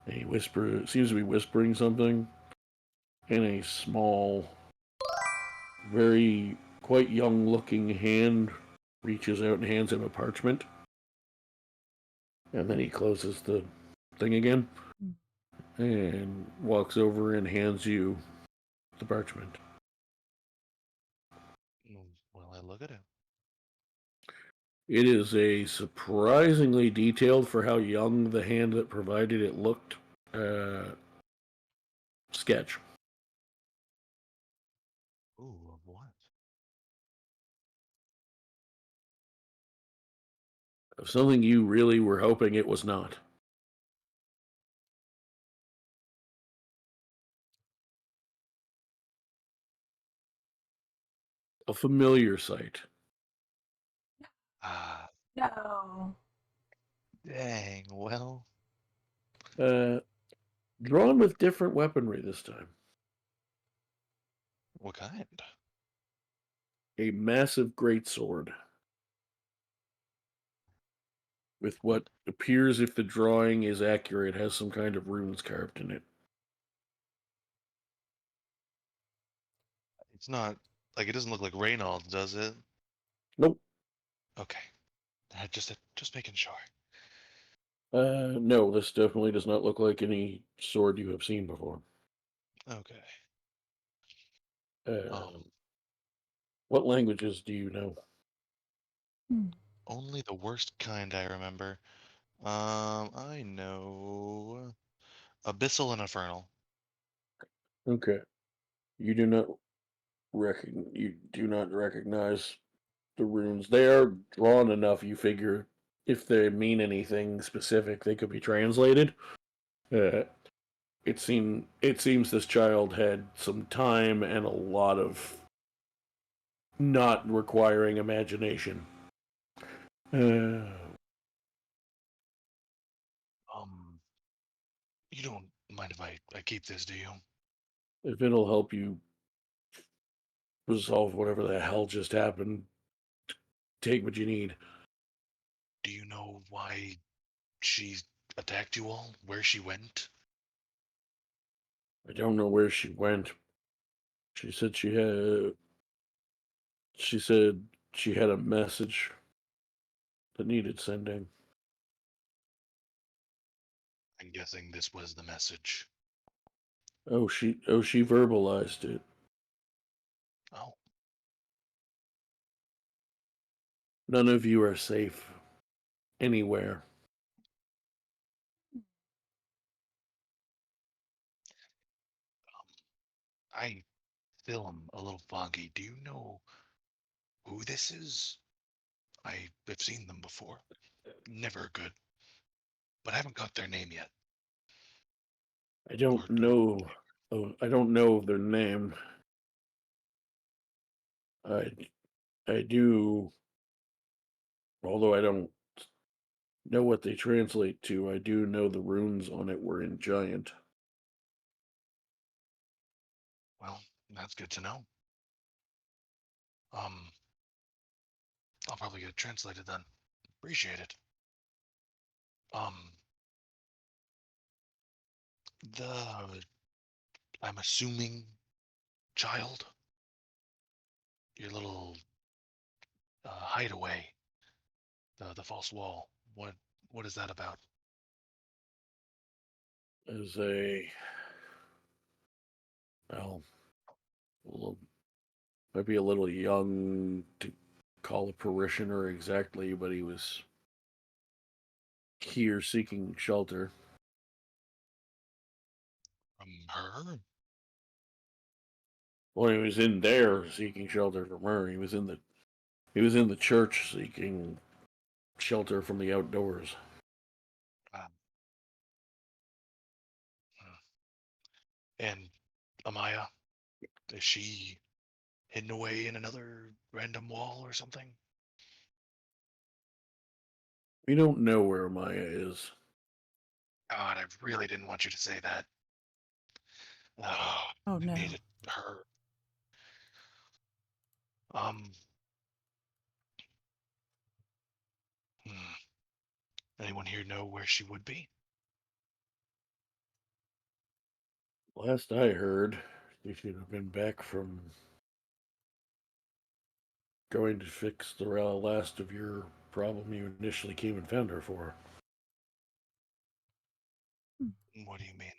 And he seems to be whispering something, and a small, very quite young-looking hand reaches out and hands him a parchment. And then he closes the thing again and walks over and hands you the parchment. Well, I look at it. It is a surprisingly detailed, for how young the hand that provided it looked, sketch. Ooh, of what? Of something you really were hoping it was not. A familiar sight. Ah, No. dang. Well, Drawn with different weaponry this time. what kind? A massive greatsword. With what appears, if the drawing is accurate, has some kind of runes carved in it. It's not like it doesn't look like Reynauld, does it? Nope. Okay. Just making sure. No, this definitely does not look like any sword you have seen before. Okay. Uh, what languages do you know? Hmm. Only the worst kind I remember. I know Abyssal and Infernal. Okay. You do not recognize the runes. They are drawn enough, you figure if they mean anything specific, they could be translated. Uh, it seems this child had some time and a lot of not requiring imagination. Uh, Um, you don't mind if I keep this, do you? if it'll help you resolve whatever the hell just happened, take what you need. Do you know why she attacked you all? Where she went? I don't know where she went. She said she had. She said she had a message that needed sending. I'm guessing this was the message. Oh, she verbalized it. Oh, None of you are safe anywhere. I still am a little foggy. Do you know who this is? I have seen them before. Never good, but I haven't got their name yet. I don't Or know. Oh, I don't know their name. I I do, although I don't know what they translate to. I do know the runes on it were in giant. well, that's good to know. Um, I'll probably get it translated then. Appreciate it. Um, the I'm assuming child, your little hideaway, the false wall. What is that about? As a well, a little, might be a little young to call a parishioner exactly, but he was here seeking shelter. From her? Well, he was in there seeking shelter from her. He was in the church seeking shelter from the outdoors. Um, hmm. and Amaya, is she hidden away in another random wall or something? We don't know where Maya is. God, I really didn't want you to say that. Oh, Oh I no. made it hurt. Um, hmm. Anyone here know where she would be? Last I heard, she should have been back from going to fix the last of your problem you initially came and found her for. What do you mean?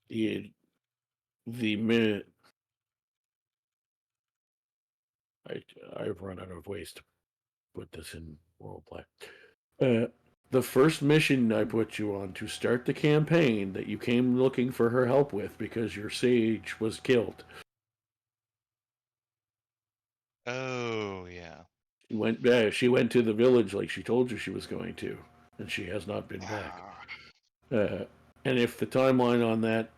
The, the minute I've run out of ways to put this in roleplay. Uh, the first mission I put you on to start the campaign that you came looking for her help with because your sage was killed. Oh, yeah. She went to the village like she told you she was going to, and she has not been back. Ah, Uh, and if the timeline on that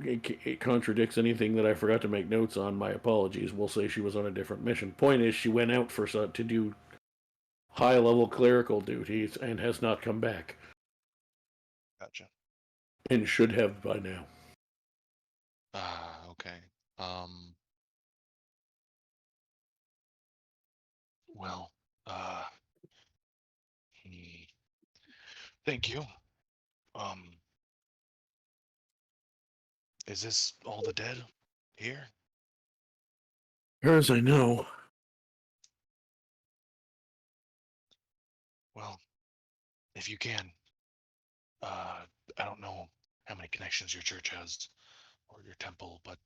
it contradicts anything that I forgot to make notes on, my apologies. We'll say she was on a different mission. Point is, she went out to do high-level clerical duties and has not come back, gotcha. and should have by now. Okay. Um, well, uh, hmm, thank you. Um, is this all the dead here? far as I know. Well, if you can, I don't know how many connections your church has or your temple, but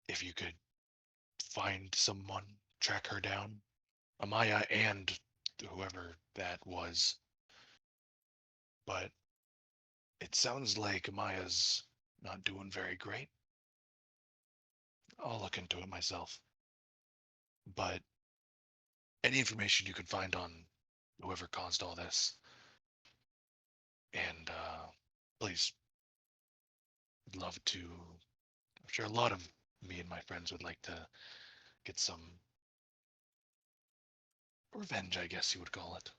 if you could find someone, track her down, Amaya and whoever that was. But it sounds like Amaya's not doing very great. I'll look into it myself. But any information you can find on whoever caused all this, and please, I'd love to. I'm sure a lot of me and my friends would like to get some revenge, I guess you would call it.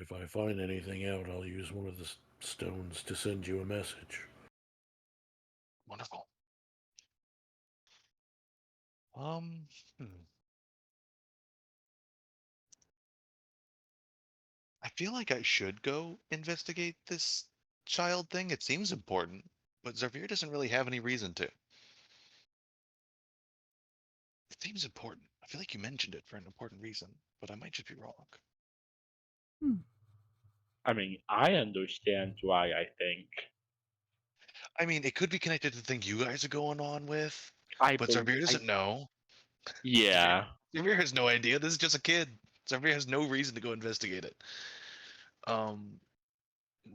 If I find anything out, I'll use one of the stones to send you a message. Wonderful. Hmm. I feel like I should go investigate this child thing. It seems important, but Zarvir doesn't really have any reason to. It seems important. I feel like you mentioned it for an important reason, but I might just be wrong. Hmm. I mean, I understand why. I think I mean, it could be connected to the thing you guys are going on with, I but believe. Zarvir doesn't know. Yeah. Zarvir has no idea. This is just a kid. Zarvir has no reason to go investigate it. Um,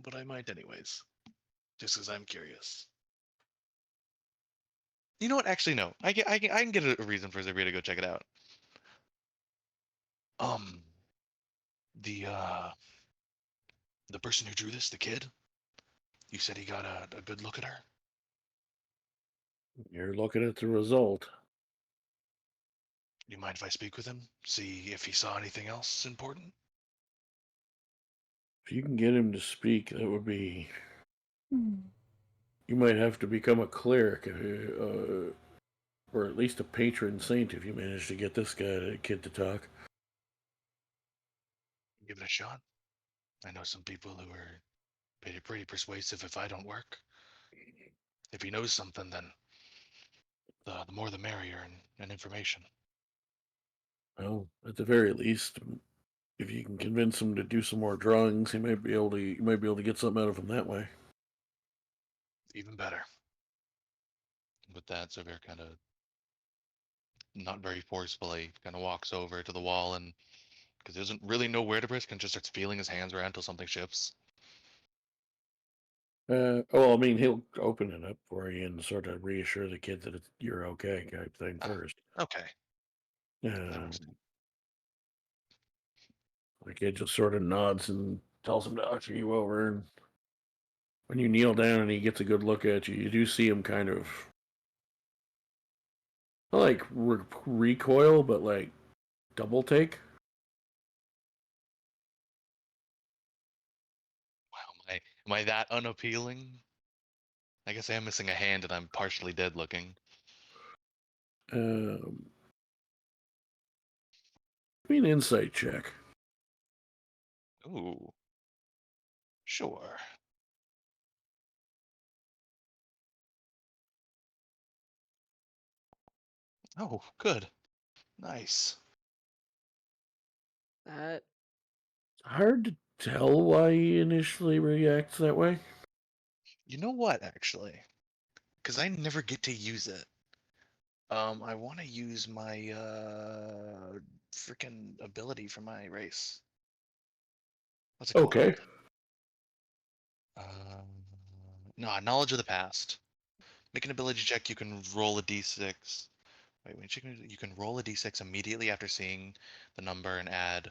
but I might anyways, just because I'm curious. You know what? Actually, no. I can get a reason for Zarvir to go check it out. Um, the person who drew this, the kid, you said he got a good look at her. You're looking at the result. Do you mind if I speak with him? See if he saw anything else important? If you can get him to speak, that would be. Hmm. You might have to become a cleric, or at least a patron saint if you manage to get this kid to talk. Give it a shot. I know some people who are pretty persuasive if I don't work. If he knows something, then the more the merrier and information. Well, at the very least, if you can convince him to do some more drawings, you might be able to get something out of him that way. Even better. With that, Zavir kind of, not very forcefully, kind of walks over to the wall and, because he doesn't really know where to press, and just starts feeling his hands around until something shifts. Well, I mean, he'll open it up for you and sort of reassure the kid that you're okay, type thing first. Okay. That Um, works. the kid just sort of nods and tells him to usher you over. And when you kneel down and he gets a good look at you, you do see him kind of not like recoil, but like double take. Wow, am I that unappealing? I guess I am missing a hand and I'm partially dead looking. Um, Give me an insight check. Ooh. Sure. Oh, good. Nice. That Hard to tell why he initially reacts that way. You know what, actually? Because I never get to use it. I want to use my freaking ability for my race. What's it called? Okay. No, knowledge of the past. Make an ability check. You can roll a d6. Wait, you can roll a d6 immediately after seeing the number and add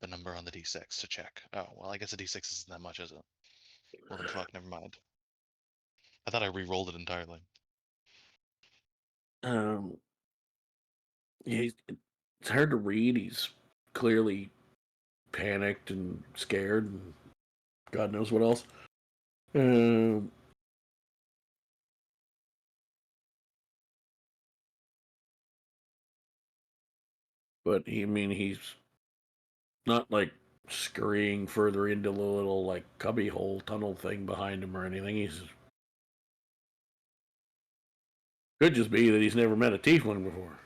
the number on the d6 to check. Oh, well, I guess a d6 isn't that much, is it? Well, then fuck, never mind. I thought I re-rolled it entirely. Um, yeah, it's hard to read. He's clearly panicked and scared, and God knows what else. But he's not like scurrying further into the little like cubby hole tunnel thing behind him or anything. He's Could just be that he's never met a tiefling before.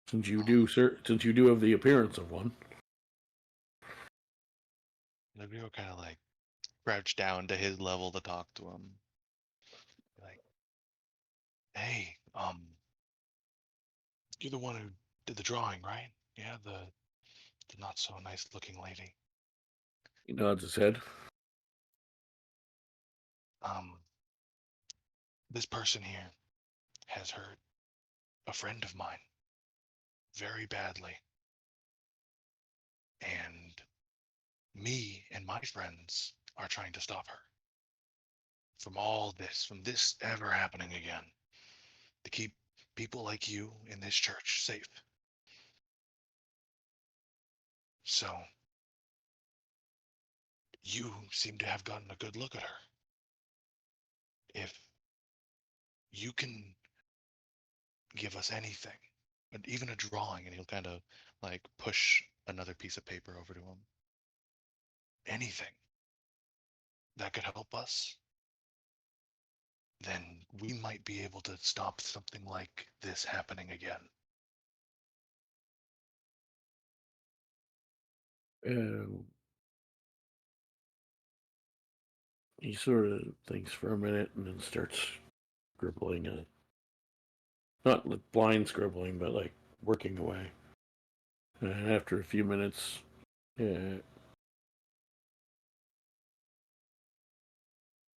Since you do have the appearance of one. Maybe we'll kind of like crouch down to his level to talk to him. Like, hey, you're the one who did the drawing, right? Yeah, the not so nice looking lady. He nods his head. This person here has hurt a friend of mine very badly. And me and my friends are trying to stop her from this ever happening again, to keep people like you in this church safe. So, you seem to have gotten a good look at her. If you can give us anything, but even a drawing, and he'll kind of like push another piece of paper over to him. Anything that could help us, then we might be able to stop something like this happening again. He sort of thinks for a minute and then starts scribbling. Not like blind scribbling, but like working away. And after a few minutes,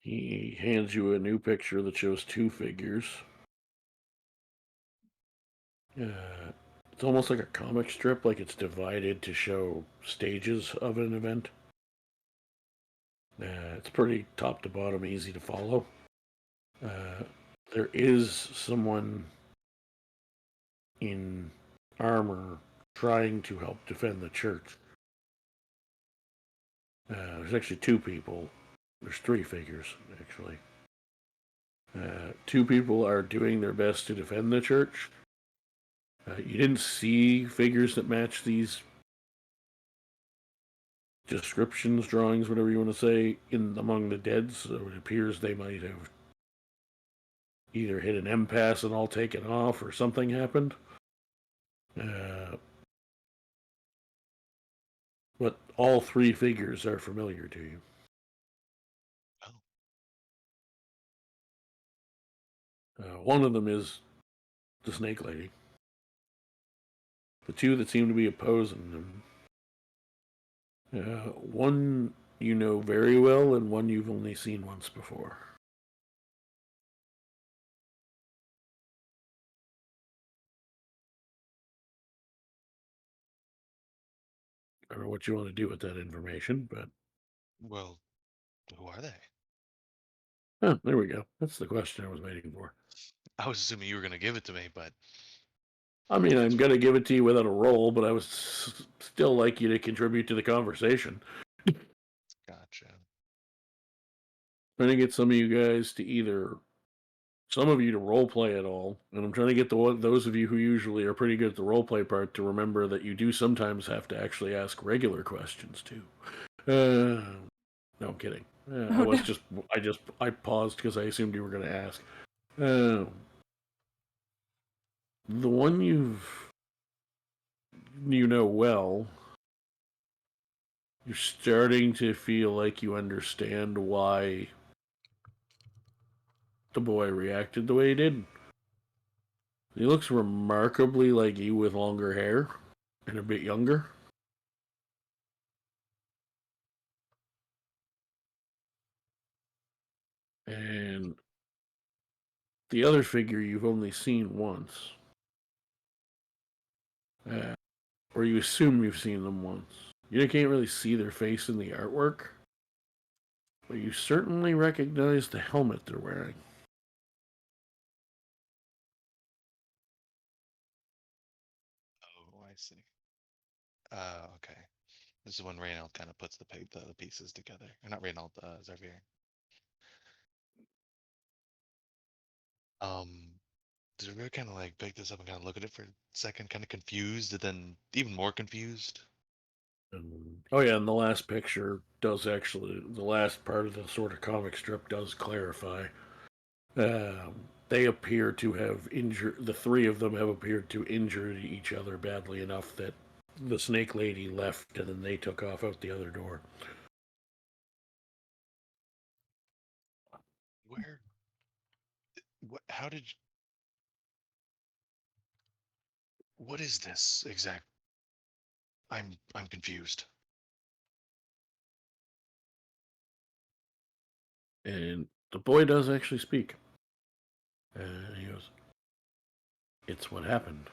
he hands you a new picture that shows two figures. It's almost like a comic strip, like it's divided to show stages of an event. It's pretty top to bottom, easy to follow. There is someone in armor trying to help defend the church. There's actually two people. There's three figures, actually. Two people are doing their best to defend the church. You didn't see figures that match these descriptions, drawings, whatever you want to say, in among the dead, so it appears they might have either hit an impasse and all taken off, or something happened. But all three figures are familiar to you. One of them is the snake lady. The two that seem to be opposing them, one you know very well, and one you've only seen once before. I don't know what you want to do with that information, but... Well, who are they? Oh, there we go. That's the question I was waiting for. I was assuming you were going to give it to me, but... I mean, I'm going to give it to you without a roll, but I would still like you to contribute to the conversation. Gotcha. Trying to get some of you guys to either... Some of you to roleplay at all, and I'm trying to get those of you who usually are pretty good at the roleplay part to remember that you do sometimes have to actually ask regular questions, too. No, I'm kidding. I paused because I assumed you were going to ask. The one you know well, you're starting to feel like you understand why the boy reacted the way he did. He looks remarkably like you with longer hair and a bit younger. And the other figure you've only seen once. Or you assume you've seen them once. You can't really see their face in the artwork, but you certainly recognize the helmet they're wearing. Oh, I see. Okay. This is when Reynauld kind of puts the pieces together. Or not Reynauld, Zarvir. Zarvir kind of like pick this up and kind of look at it for a second, kind of confused, and then even more confused. Oh yeah, and the last picture does actually, the last part of the sort of comic strip does clarify. they appear to have injured, the three of them have appeared to injure each other badly enough that the snake lady left and then they took off out the other door. Where? What? How did? What is this exact? I'm confused. And the boy does actually speak. And he goes, "It's what happened."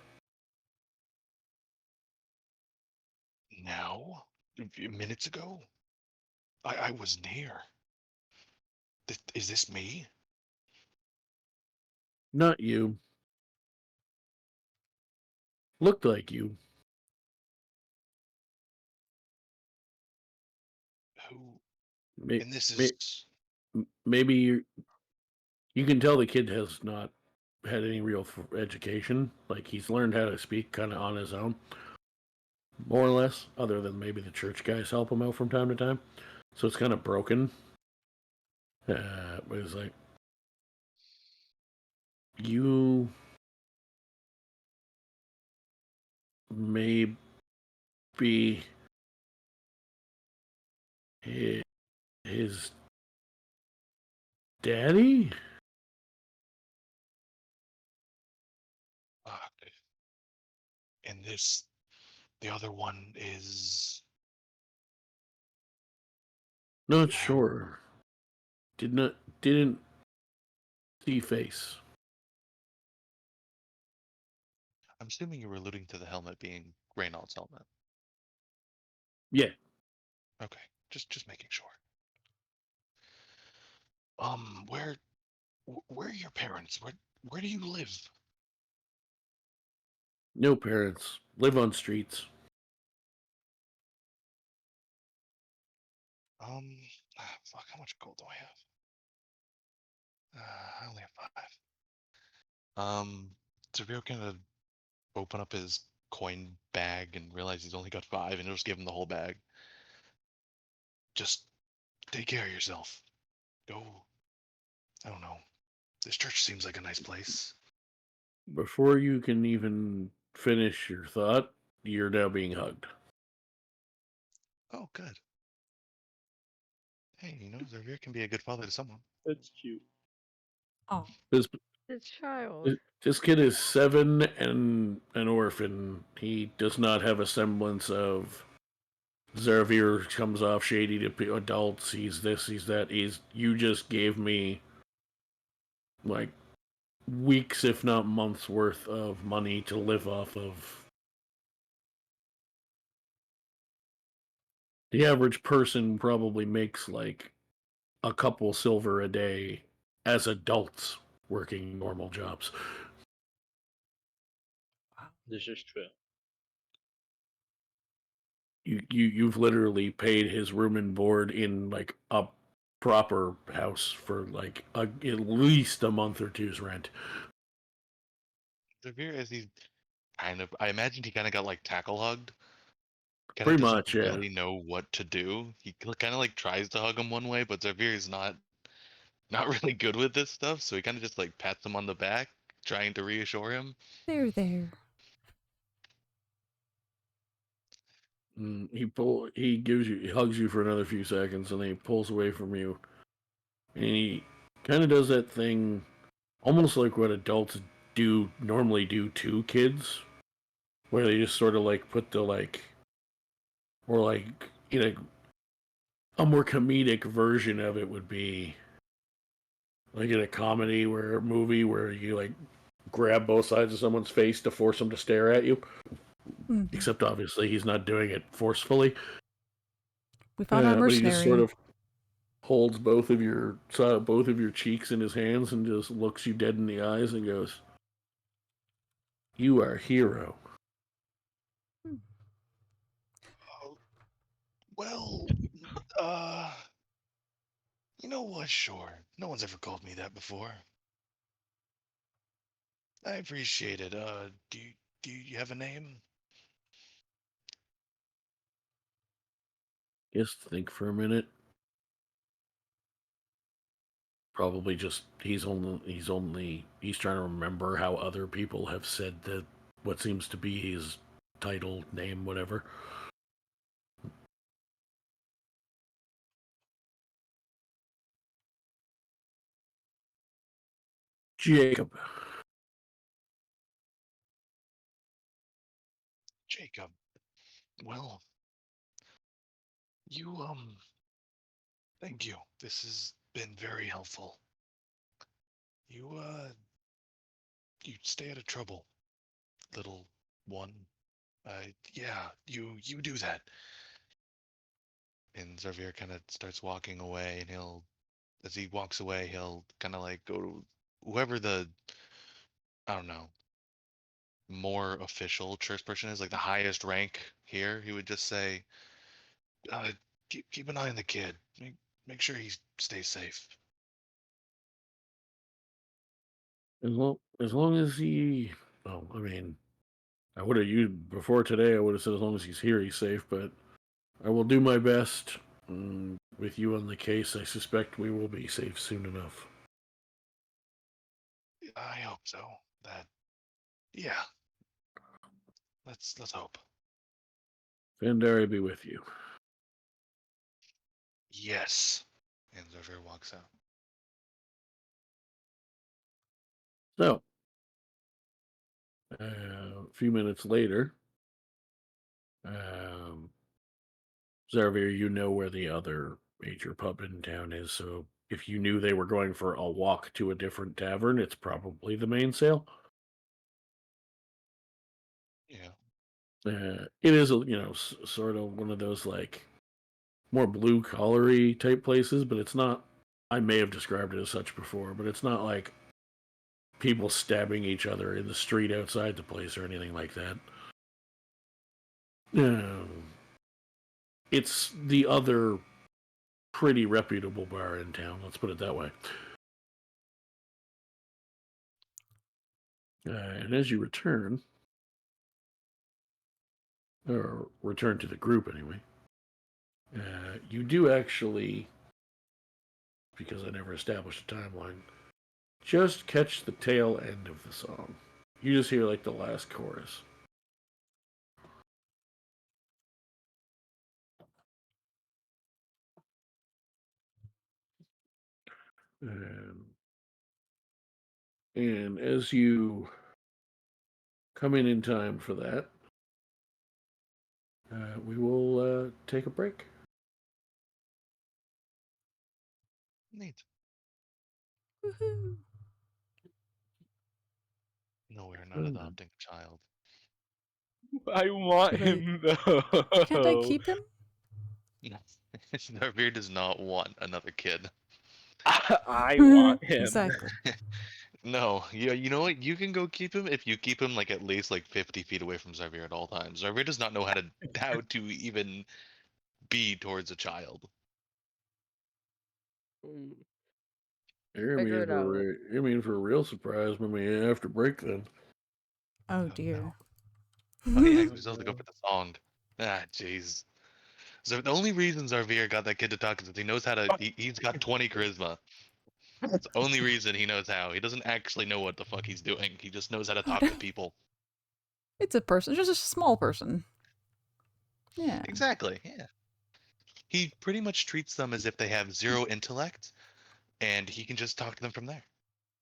Now, a few minutes ago, I wasn't here. Is this me? Not you. Looked like you. Who? May, And this is. maybe you can tell the kid has not had any real education. Like, he's learned how to speak kind of on his own, more or less, other than maybe the church guys help him out from time to time. So it's kind of broken. But it's like, you may be his daddy? Uh, and this, the other one is. Not sure. Didn't see face. I'm assuming you were alluding to the helmet being Reynauld's helmet. Yeah. Okay, just making sure. Where are your parents? Where do you live? No parents. Live on streets. Fuck, how much gold do I have? I only have 5. Zarvir gonna open up his coin bag and realize he's only got 5, and he'll just give him the whole bag. Just take care of yourself. Go. I don't know. This church seems like a nice place. Before you can even finish your thought, you're now being hugged. Oh, good. Hey, Zarvir can be a good father to someone. That's cute. Oh, This This child. this kid is 7 and an orphan. He does not have a semblance of Zarvir comes off shady to adults. He's this, he's that. You just gave me like weeks, if not months, worth of money to live off of. The average person probably makes like a couple silver a day as adults working normal jobs. This is true. You've literally paid his room and board in like a proper house for like at least a month or two's rent. Zarvir, as he's I imagined he kind of got like tackle hugged. Kind of Pretty doesn't much, yeah. really know what to do. He kind of like tries to hug him one way, but Zarvir is not really good with this stuff, so he kind of just like pats him on the back, trying to reassure him. there. He hugs you for another few seconds, and then he pulls away from you, and he kind of does that thing, almost like what adults normally do to kids, where they just sort of like put the like, or like a more comedic version of it would be like in a comedy where a movie where you like grab both sides of someone's face to force them to stare at you. Mhm. Except obviously he's not doing it forcefully. We found our But he mercenary. just sort of holds both of your cheeks in his hands and just looks you dead in the eyes and goes, "You are a hero." Oh, well, you know what? Sure. No one's ever called me that before. I appreciate it. Do you have a name? Just think for a minute. Probably just he's trying to remember how other people have said that what seems to be his title, name, whatever. Jacob. Jacob. Well, you thank you. This has been very helpful. You you stay out of trouble, little one. Yeah, you do that. And Zarvir kind of starts walking away, and as he walks away, he'll kind of like go to whoever I don't know, more official church person is, like the highest rank here. He would just say, uh, keep an eye on the kid. Make sure he stays safe. As long as he, well, I mean, I would have used before today. I would have said as long as he's here, he's safe. But I will do my best. With you on the case, I suspect we will be safe soon enough. I hope so. Yeah. Let's hope. Vandari be with you. Yes. And Zarvir walks out. So, a few minutes later, Zarvir, you know where the other major pub in town is, so if you knew they were going for a walk to a different tavern, it's probably the main sale. Yeah. It is, sort of one of those, like, more blue-collary type places, but it's not, I may have described it as such before, but it's not like people stabbing each other in the street outside the place or anything like that. It's the other pretty reputable bar in town, let's put it that way. And as you return, or return to the group anyway, you do actually, because I never established a timeline, just catch the tail end of the song. You just hear like the last chorus. And as you come in time for that, we will take a break. Neat. Woohoo! No, we're not adopting a child. I want Should I- him though. Can't I keep him? Zarvir does not want another kid. I want him. Exactly. No, you know what? You can go keep him if you keep him like at least like 50 feet away from Zarvir at all times. Zarvir does not know how to even be towards a child. Figure it out. You mean for a real surprise, maybe after break then. Oh No. dear. Oh yeah, we still have to go for the song. Ah, jeez. So the only reason Zarvir got that kid to talk is that he knows how to. He's got 20 charisma. It's the only reason he knows how. He doesn't actually know what the fuck he's doing. He just knows how to talk to people. It's a person, just a small person. Yeah. Exactly. Yeah. He pretty much treats them as if they have zero intellect, and he can just talk to them from there.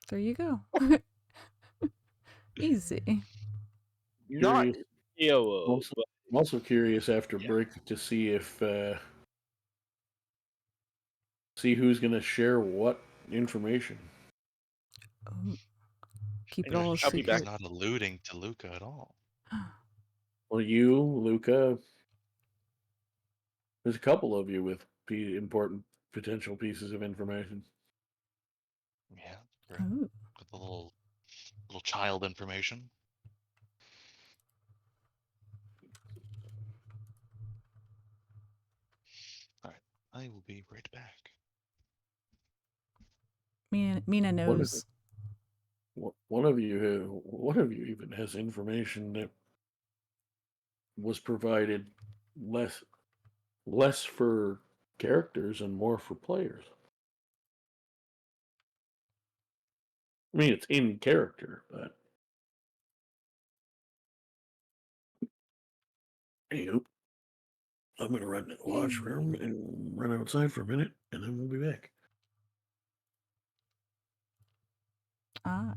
There you go. Easy. Not Curious. Ewo, I'm also curious after break to see if see who's gonna share what information. Oh. Keep I it know all a I'll be He's back. secret. not alluding to Luka at all. Well, you, Luka, there's a couple of you with important potential pieces of information. Yeah. Right. Oh. With a little child information. All right. I will be right back. Mina knows. One of you even has information that was provided less for characters and more for players. I mean, it's in character, but. Anywho, I'm going to run to the washroom and run outside for a minute, and then we'll be back. Ah.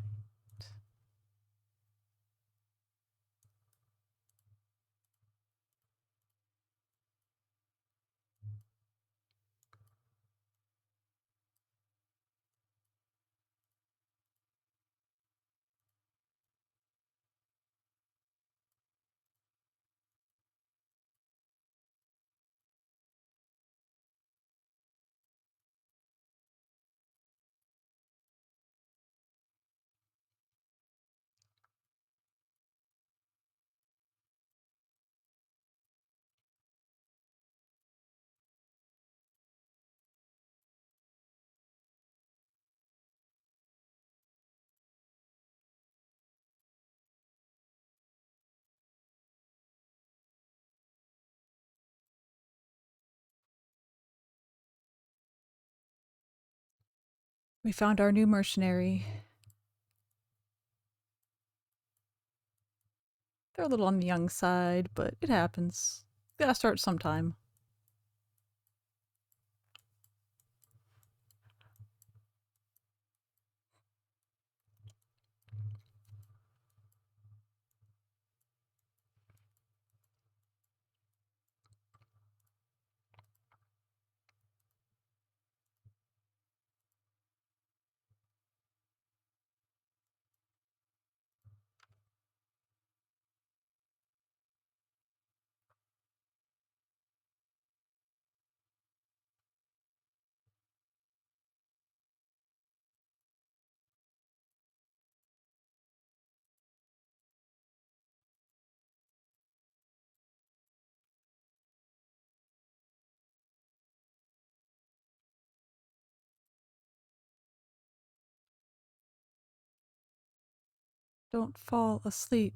We found our new mercenary. They're a little on the young side, but it happens. Gotta start sometime. Don't fall asleep.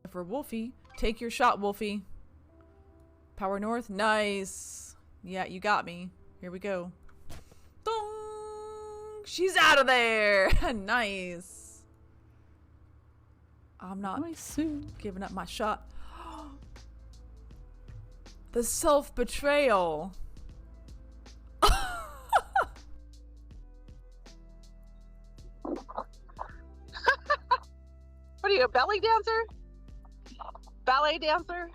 For Wolfie, take your shot, Wolfie. Power north, nice. Yeah, you got me. Here we go. Dong! She's out of there. Nice. I'm not giving up my shot. The self-betrayal. What are you, a belly dancer? Ballet dancer?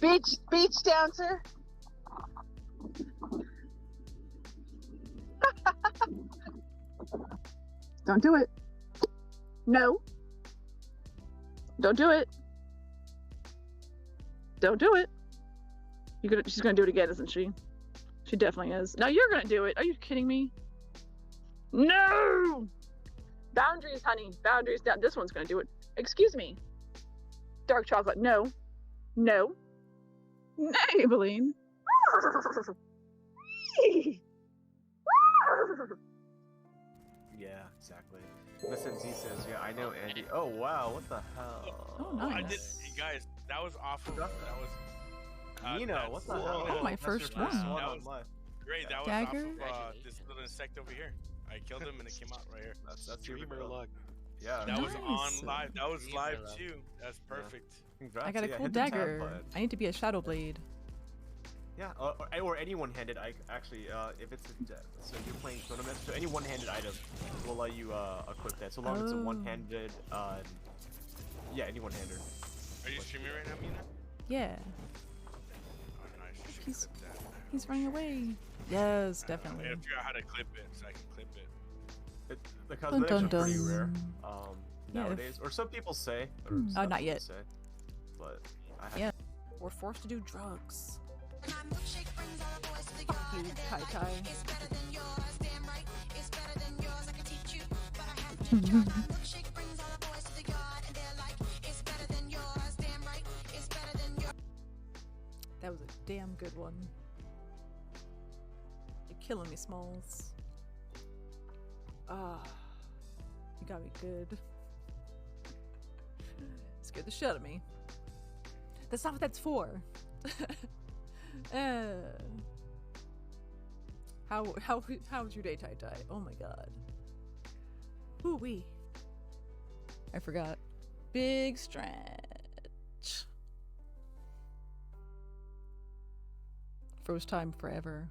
Beach dancer? Don't do it. No. Don't do it. Don't do it. She's gonna do it again, isn't she? She definitely is. Now you're gonna do it. Are you kidding me? No! Boundaries, honey. Boundaries. This one's gonna do it. Excuse me. Dark chocolate. No. No. Maybelline. Yeah, exactly. Listen, Z says, yeah, I know Andy. Oh, wow, what the hell? Oh, nice. I did, hey guys, that was awful. That was. Nino, what the hell? Oh, my That's first your one. That was great. That was Dagger? off of this little insect over here. I killed him and it came out right here. That's Dreamer luck. Yeah. That was Nice. on live. That was live too. That's perfect. Congrats. I got a yeah, cool hit the tab dagger. button. I need to be a shadow blade. Yeah, or any one-handed. Actually, if it's so you're playing tournament, so any one-handed item will allow you equip that. So long as it's a Oh. one-handed, yeah, any one-hander. Are you streaming right now, Mina? Yeah. Oh, nice. You should He's- clip that. He's running away. Yes, I definitely. gotta figure out how to clip it so I can clip it. The cosmetics dun, are pretty dun. rare Yeah, if- nowadays, or some people say. Or Oh, some not people yet. Say, but I have Yeah. We're forced to do drugs. Fuck you, Kai Kai. That was a damn good one. You're killing me, Smalls. Ah, you got me good. Scared the shit out of me. That's not what that's for. How's your day, Tai Tai? Oh my god. Ooh wee. I forgot. Big stretch. Froze time forever.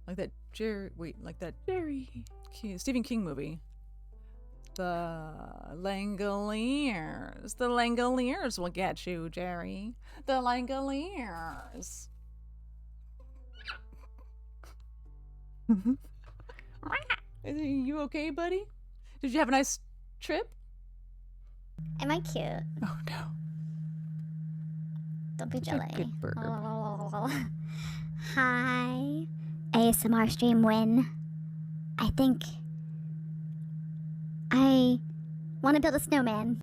Like that Jerry Stephen King movie. The Langoliers. The Langoliers will get you, Jerry. The Langoliers. Are you okay, buddy? Did you have a nice trip? Am I cute? Oh no. Don't be You're a jelly. good burb. Hi. ASMR stream win. I think I want to build a snowman.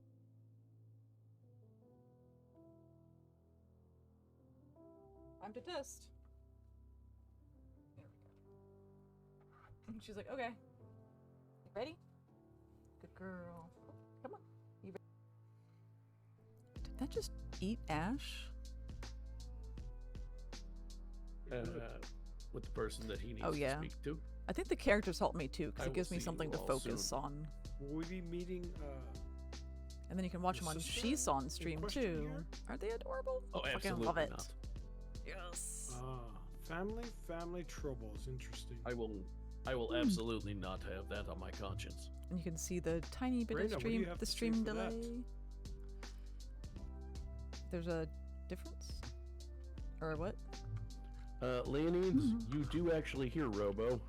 I'm to test. There we go. She's like, okay. You ready? Good girl. Come on. You ready? Did that just eat Ash? With the person that he needs Oh, yeah. to speak to. I think the characters help me too, because I it will gives me see something you to all focus soon. on. Will we be meeting And then you can watch them on sister Shissan in stream question too. here? Aren't they adorable? Oh, Fucking absolutely love it. not. Yes. family troubles? Interesting. I will absolutely not have that on my conscience. And you can see the tiny bit Reyna, of what do you stream, have the to say stream for that? delay. There's a difference? Or what? Leonides, you do actually hear Robo.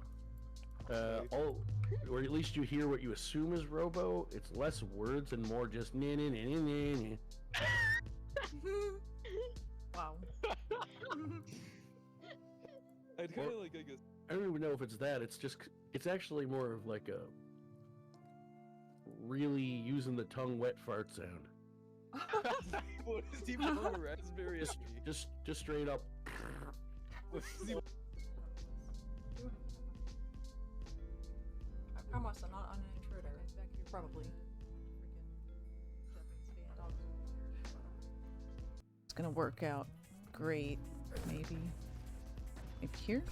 Or at least you hear what you assume is Robo. It's less words and more just nah, nah, nah, nah, nah, nah. Wow. I'd kind of like, I guess. I don't even know if it's that. It's actually more of like a really using the tongue wet fart sound. What is he from a raspberry? Just straight up. What is he? I promise I'm not an intruder. In fact, you're probably it's gonna work out great, maybe. Maybe here?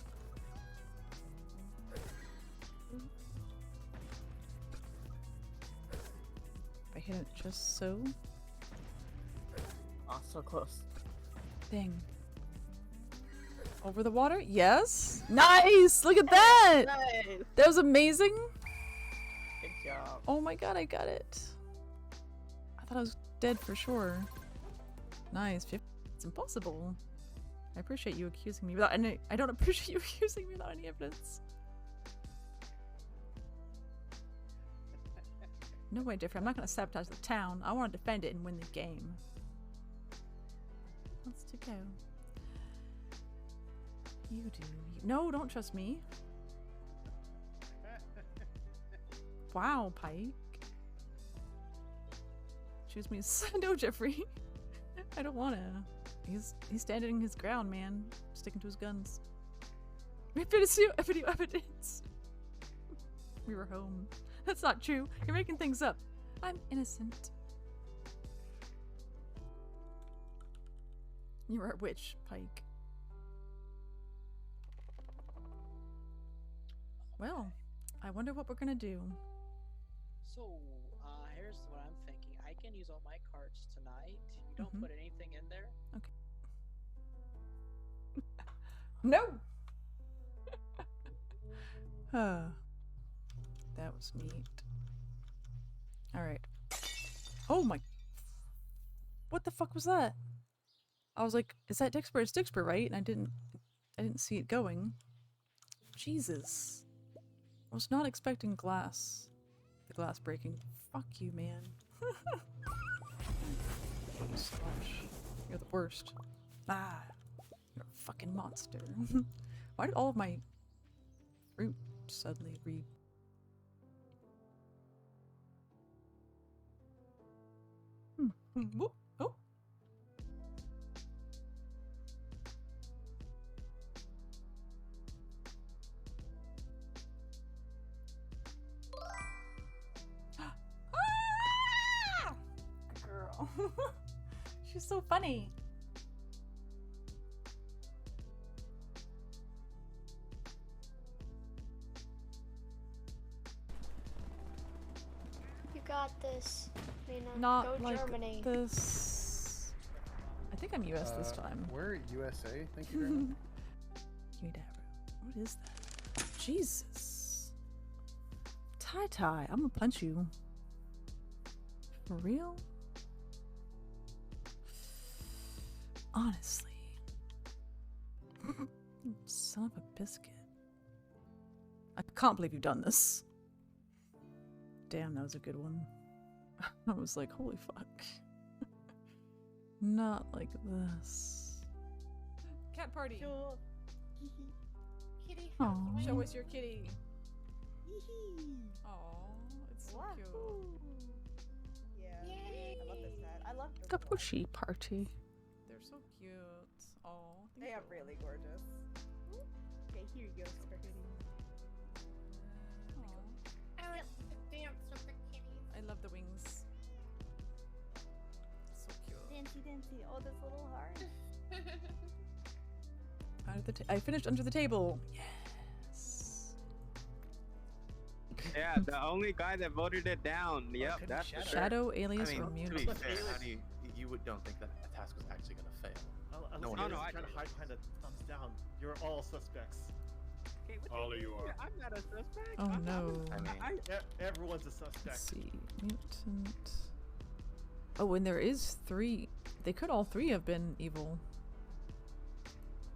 If I hit it just so. Oh, so close. Dang. Over the water? Yes! Nice! Look at that! Nice. That was amazing! Good job. Oh my god, I got it. I thought I was dead for sure. Nice. It's impossible. I appreciate you accusing me without any— I don't appreciate you accusing me without any evidence. No way, Jeffrey. I'm not gonna sabotage the town. I want to defend it and win the game. Wants to go. You do. No, don't trust me. Wow, Pike. Choose me as— No, Jeffrey. I don't wanna. He's standing his ground, man. Sticking to his guns. Video evidence. We were home. That's not true. You're making things up. I'm innocent. You are a witch, Pike. Well, I wonder what we're gonna do. So, here's what I'm thinking. I can use all my cards tonight. You don't Mhm. put anything in there. Okay. No! That was neat. Alright. Oh my— what the fuck was that? I was like, is that Dixper? It's Dixper, right? And I didn't see it going. Jesus. I was not expecting glass The glass breaking. Fuck you, man. You slush. You're the worst. Ah, you're a fucking monster. Why did all of my fruit suddenly read? Whoop. Oh. Ah! Girl. She's so funny. You got this, Lena. Not Go like Germany. this. I think I'm US this time. We're USA. Thank you very much. KainDrago. What is that? Jesus. Tie. I'm gonna punch you. For real? Honestly. Son of a biscuit. I can't believe you've done this. Damn, that was a good one. I was like, holy fuck. Not like this. Cat party. Sure. Kitty, Aw. how's Show us your kitty. Oh, it's so cute. Yeah. I love this hat. I love this. Capucci party. They're so cute. Oh, They are really gorgeous. Okay, here you go, Spaghetti. I like to dance with the kitties. I love the wings. So cute. Dancy. Oh, this little heart. I finished under the table. Yes. Yeah, the only guy that voted it down. Yep, that's for sure. Shadow alias I mean, or mute. to be fair, how do you don't think that a task was actually going to fail? No one I does. kind of hide behind the thumbs down. You're all suspects. Okay, what All of you are. I'm not a suspect. Oh no. Everyone's a suspect. Let's see. Mutant. Oh, and there is 3. They could all 3 have been evil.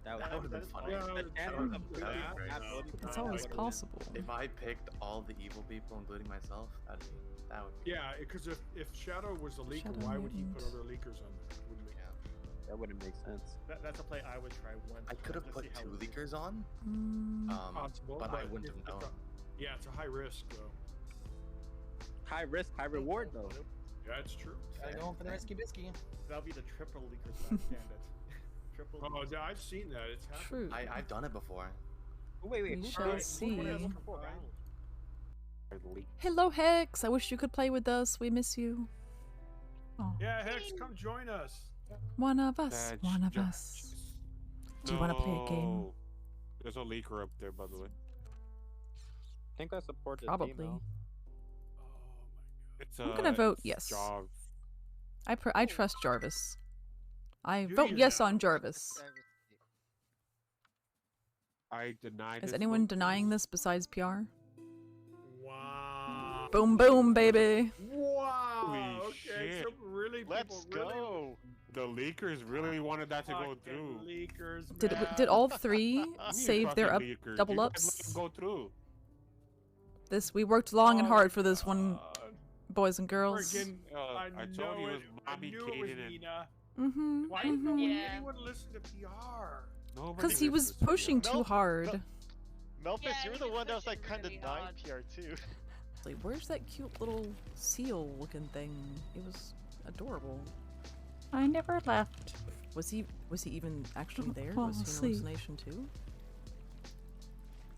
That would have been funny. It's always possible. If I picked all the evil people, including myself, that would be. Yeah, because if Shadow was a leaker, Shadow why would he put mutant. other leakers on there? Wouldn't make That wouldn't make sense. That's a play I would try once. I could have Let's put see how 2 it leakers on, Possible, but I wouldn't it's have known. Yeah, it's a high risk though. High risk, high reward though. Yeah, it's true. Gotta go for the risky bisky. That'll be the triple leakers bandit. Triple. Oh, yeah, I've seen that. It's happened. True. I've done it before. Oh, wait, We who shall did it? see. Who did it? Hello, Hex. I wish you could play with us. We miss you. Oh. Yeah, Hex, come join us. One of us. One of us. Do you want to play a game? No. There's a leaker up there, by the way. I think I support this Probably. female. It's, I'm gonna vote yes. I trust Jarvis. I vote yes on Jarvis. I deny Is this anyone vote. denying this besides PR? Wow. Boom, boom, baby. Wow. Holy Okay, shit. so really people really The leakers really wanted that to go fucking through. leakers, Did man. did all 3 You save their fucking leakers. double You guys ups? let them go through. We worked long and hard for this one, boys and girls. Friggin', I told you it was Bobby, knew it was Kaden, and Nina. Mm-hmm. Why didn't no one- Yeah. anyone listen to PR? Because he was pushing too hard. Melphis, Yeah, you were he the was one that was like pushing kind of really dying hard. PR too. Like, where's that cute little seal-looking thing? It was adorable. I never left. Was he even actually there? fall Was he an asleep. hallucination too?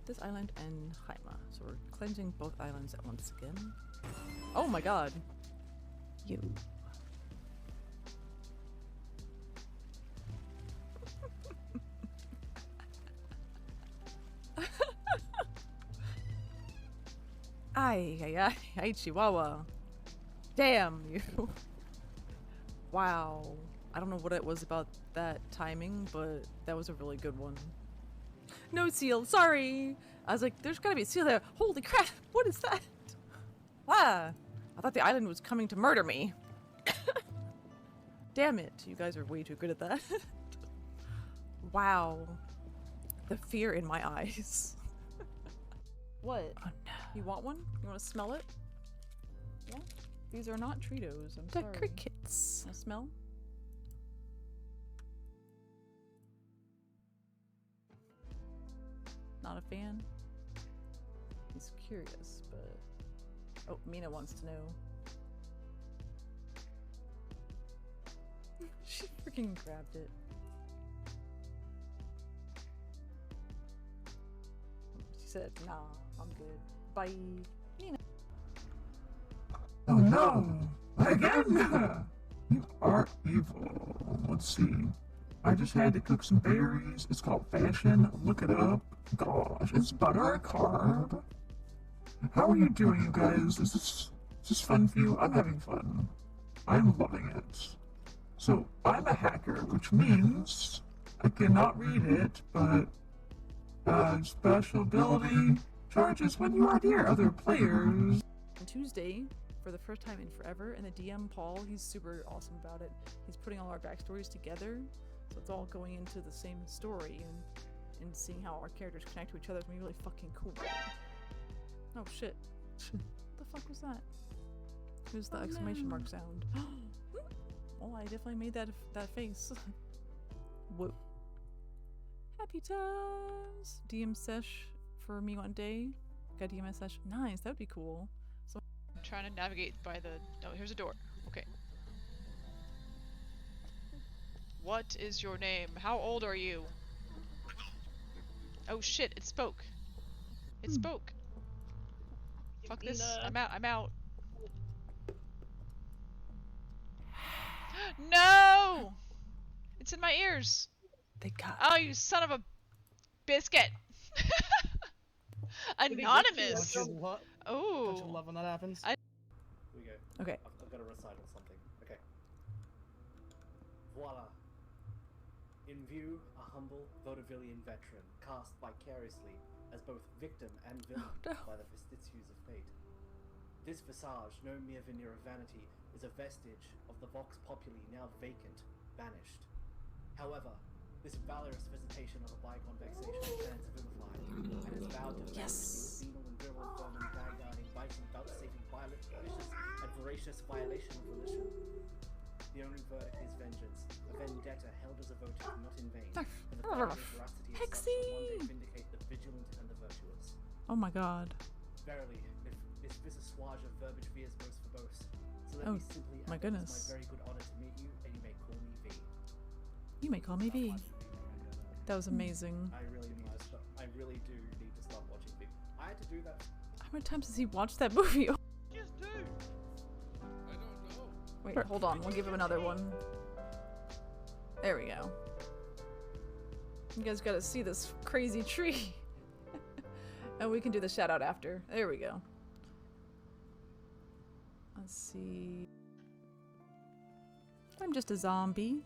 This island and Haima. So we're cleansing both islands at once again. Oh my god. You. Ay, Chihuahua. Damn you. Wow. I don't know what it was about that timing, but that was a really good one. No seal, sorry! I was like, there's gotta be a seal there. Holy crap, what is that? Ah! I thought the island was coming to murder me. Damn it, you guys are way too good at that. Wow. The fear in my eyes. What? Oh no. You want one? You want to smell it? Well, these are not Treatos. I'm The sorry. crickets. Wanna smell? Not a fan. He's curious, but oh, Mina wants to know. She freaking grabbed it. She said, "Nah, I'm good. Bye, Mina." Oh no! Again! You are evil. Let's see. I just had to cook some berries. It's called fashion. Look it up. Gosh, it's butter a carb. How are you doing, you guys? Is this fun for you? I'm having fun. I'm loving it. So, I'm a hacker, which means I cannot read it, but special ability charges when you are near other players. On Tuesday, for the first time in forever, and the DM, Paul, he's super awesome about it. He's putting all our backstories together, so it's all going into the same story, and seeing how our characters connect to each other is gonna be really fucking cool. Oh shit. What the fuck was that? Who's the exclamation mark sound? Well, I definitely made that face. Whoa. Happy times! DM sesh for me one day. Got DM sesh. Nice, that would be cool. So I'm trying to navigate by the... Oh, here's a door. Okay. What is your name? How old are you? Oh shit, it spoke. It spoke. Fuck this. I'm out. No! It's in my ears. They got. Oh, you son of a biscuit. Anonymous. Don't you Oh. love when that happens? I... Here we go. Okay. I've got to recital something. Okay. Voila. In view, a humble vaudevillian veteran, cast vicariously as both victim and villain by the vicissitudes of fate. This visage, no mere veneer of vanity, is a vestige of the vox populi now vacant, banished. However, this valorous visitation of a bygone vexation stands vivified, and is vowed to vanish in venal and virulent vermin dag-guarding, biting, vouchsafing violent, vicious, and voracious violation of volition. The only verdict is vengeance, a vendetta held as a votive, not in vain, and the valorous veracity of such shall one day vindicate the vigilant and the virtuous. Oh my god. Verily, if this visassage of verbiage veers most verbose, so let Oh me simply my add goodness. it is my very good honor to meet you, and you may call me V. You may call me V. That was amazing. I really do need to stop watching V. I had to do that. How many times has he watched that movie? Just do. I don't know. Wait, hold on. We'll give him another one. There we go. You guys gotta see this crazy tree. And we can do the shout out after. There we go. Let's see. I'm just a zombie.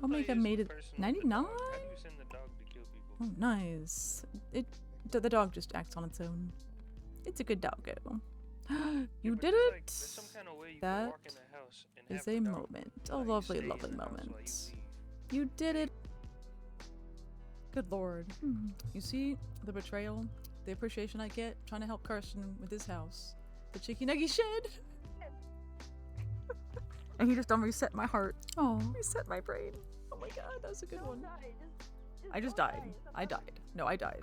Omega made it 99? How do you send the dog to kill people? Oh, nice. The dog just acts on its own. It's a good doggo. You did it! There's some kind of way you can That walk in the house and is have a the dog, moment. A lovely, lovely moment. You did it! Good lord. You see the betrayal, the appreciation I get trying to help Carson with his house. The Chicky Nuggy shed! And he just done reset my heart. Oh, reset my brain. Oh my god, that was a good one. I just died. I died. No, I died.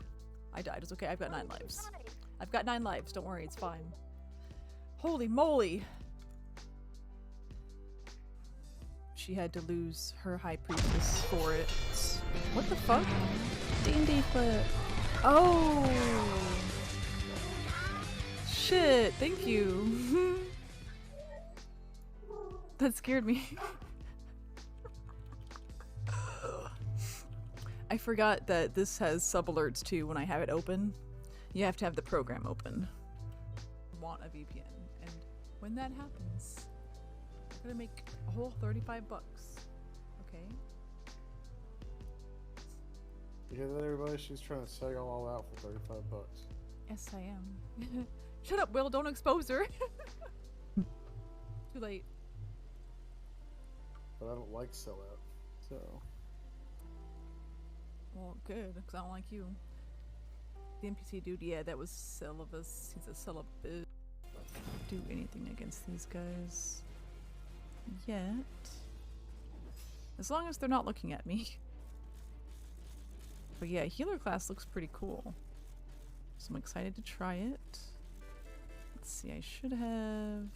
I died. It's okay. I've got 9 lives. I've got 9 lives. Don't worry. It's fine. Holy moly. She had to lose her high priestess for it. What the fuck? D&D flip. Oh. Shit. Thank you. That scared me. I forgot that this has sub-alerts too when I have it open. You have to have the program open. Want a VPN. And when that happens, I'm gonna make a whole 35 bucks. Okay? You hear that, everybody? She's trying to sell y'all all out for 35 bucks. Yes, I am. Shut up, Will. Don't expose her. Too late. But I don't like sellout, so. Well, good, because I don't like you. The NPC dude, yeah, that was Celibus. He's a celibate. Do anything against these guys yet. As long as they're not looking at me. But yeah, healer class looks pretty cool. So I'm excited to try it. Let's see, I should have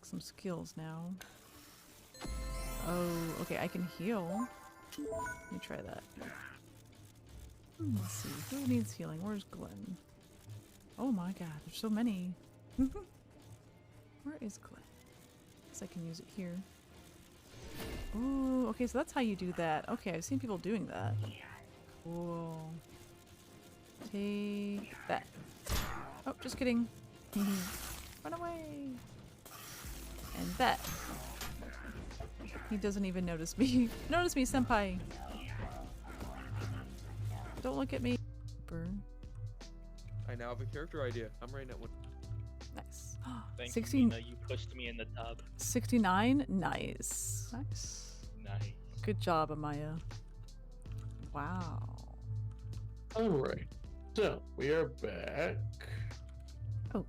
some skills now. Oh, okay, I can heal. Let me try that. Let's see, who needs healing? Where's Glenn? Oh my god, there's so many. Where is Glenn? Guess I can use it here. Ooh, okay, so that's how you do that. Okay, I've seen people doing that. Cool. Take that. Oh, just kidding. Run away. And that. He doesn't even notice me. Notice me, senpai. Don't look at me. Burn. I now have a character idea. I'm writing that one. Nice. Thank 16 you, Mina. You pushed me in the tub. 69. Nice. Nice. Nice. Good job, Amaya. Wow. Alright. So, we are back. Oh.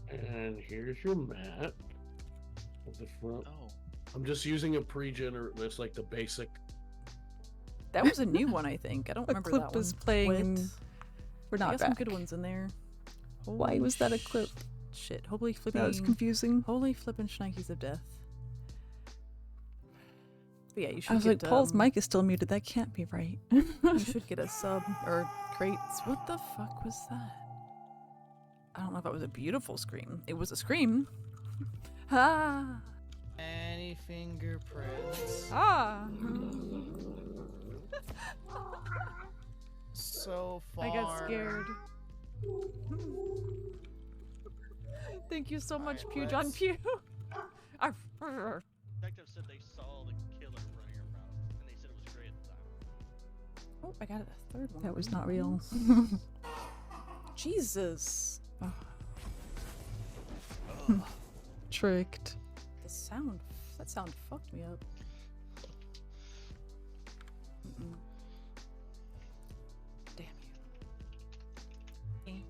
And here's your map of the front. Oh. I'm just using a pre-generate list, like the basic. That was a new one, I think. I don't A remember clip that was one. playing. What? We're I not got back. some good ones in there. Why Holy was that a clip? Shit. Holy flipping. That was confusing. Holy flipping shnikes of death. But yeah, you should I was get, like, Paul's mic is still muted. That can't be right. You should get a sub or crates. What the fuck was that? I don't know if that was a beautiful scream. It was a scream. Ah. Any fingerprints? Ah. So far. I got scared. Thank you so much, Pew John Pew. Detective said they saw the killer running around, and they said it was great at the time. Oh, I got a third one. That was not real. Jesus. Tricked. The sound. That sound fucked me up. Damn you.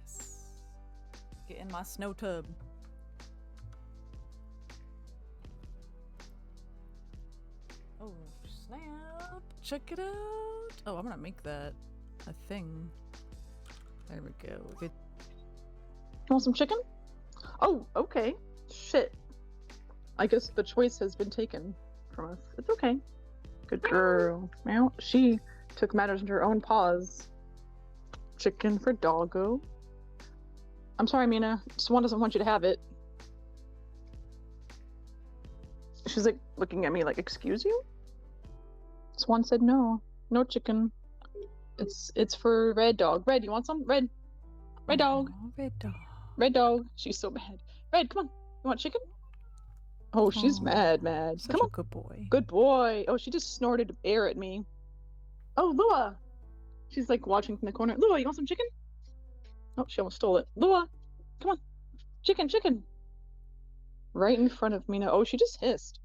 Yes. Get in my snow tub. Oh, snap. Check it out. Oh, I'm gonna make that a thing. There we go. Good. Want some chicken? Oh, okay. Shit. I guess the choice has been taken from us. It's okay. Good girl. Meow. She took matters into her own paws. Chicken for doggo. I'm sorry, Mina. Swan doesn't want you to have it. She's like looking at me like, excuse you? Swan said no. No chicken. It's for Red Dog. Red, you want some? Red. Red Dog. Oh, Red Dog. Red Dog. She's so mad. Red, come on. You want chicken? Oh, she's mad. Such Come a on. good boy. Good boy. Oh, she just snorted air at me. Oh, Lua. She's like watching from the corner. Lua, you want some chicken? Oh, she almost stole it. Lua, come on. Chicken, chicken. Right in front of Mina. Oh, she just hissed.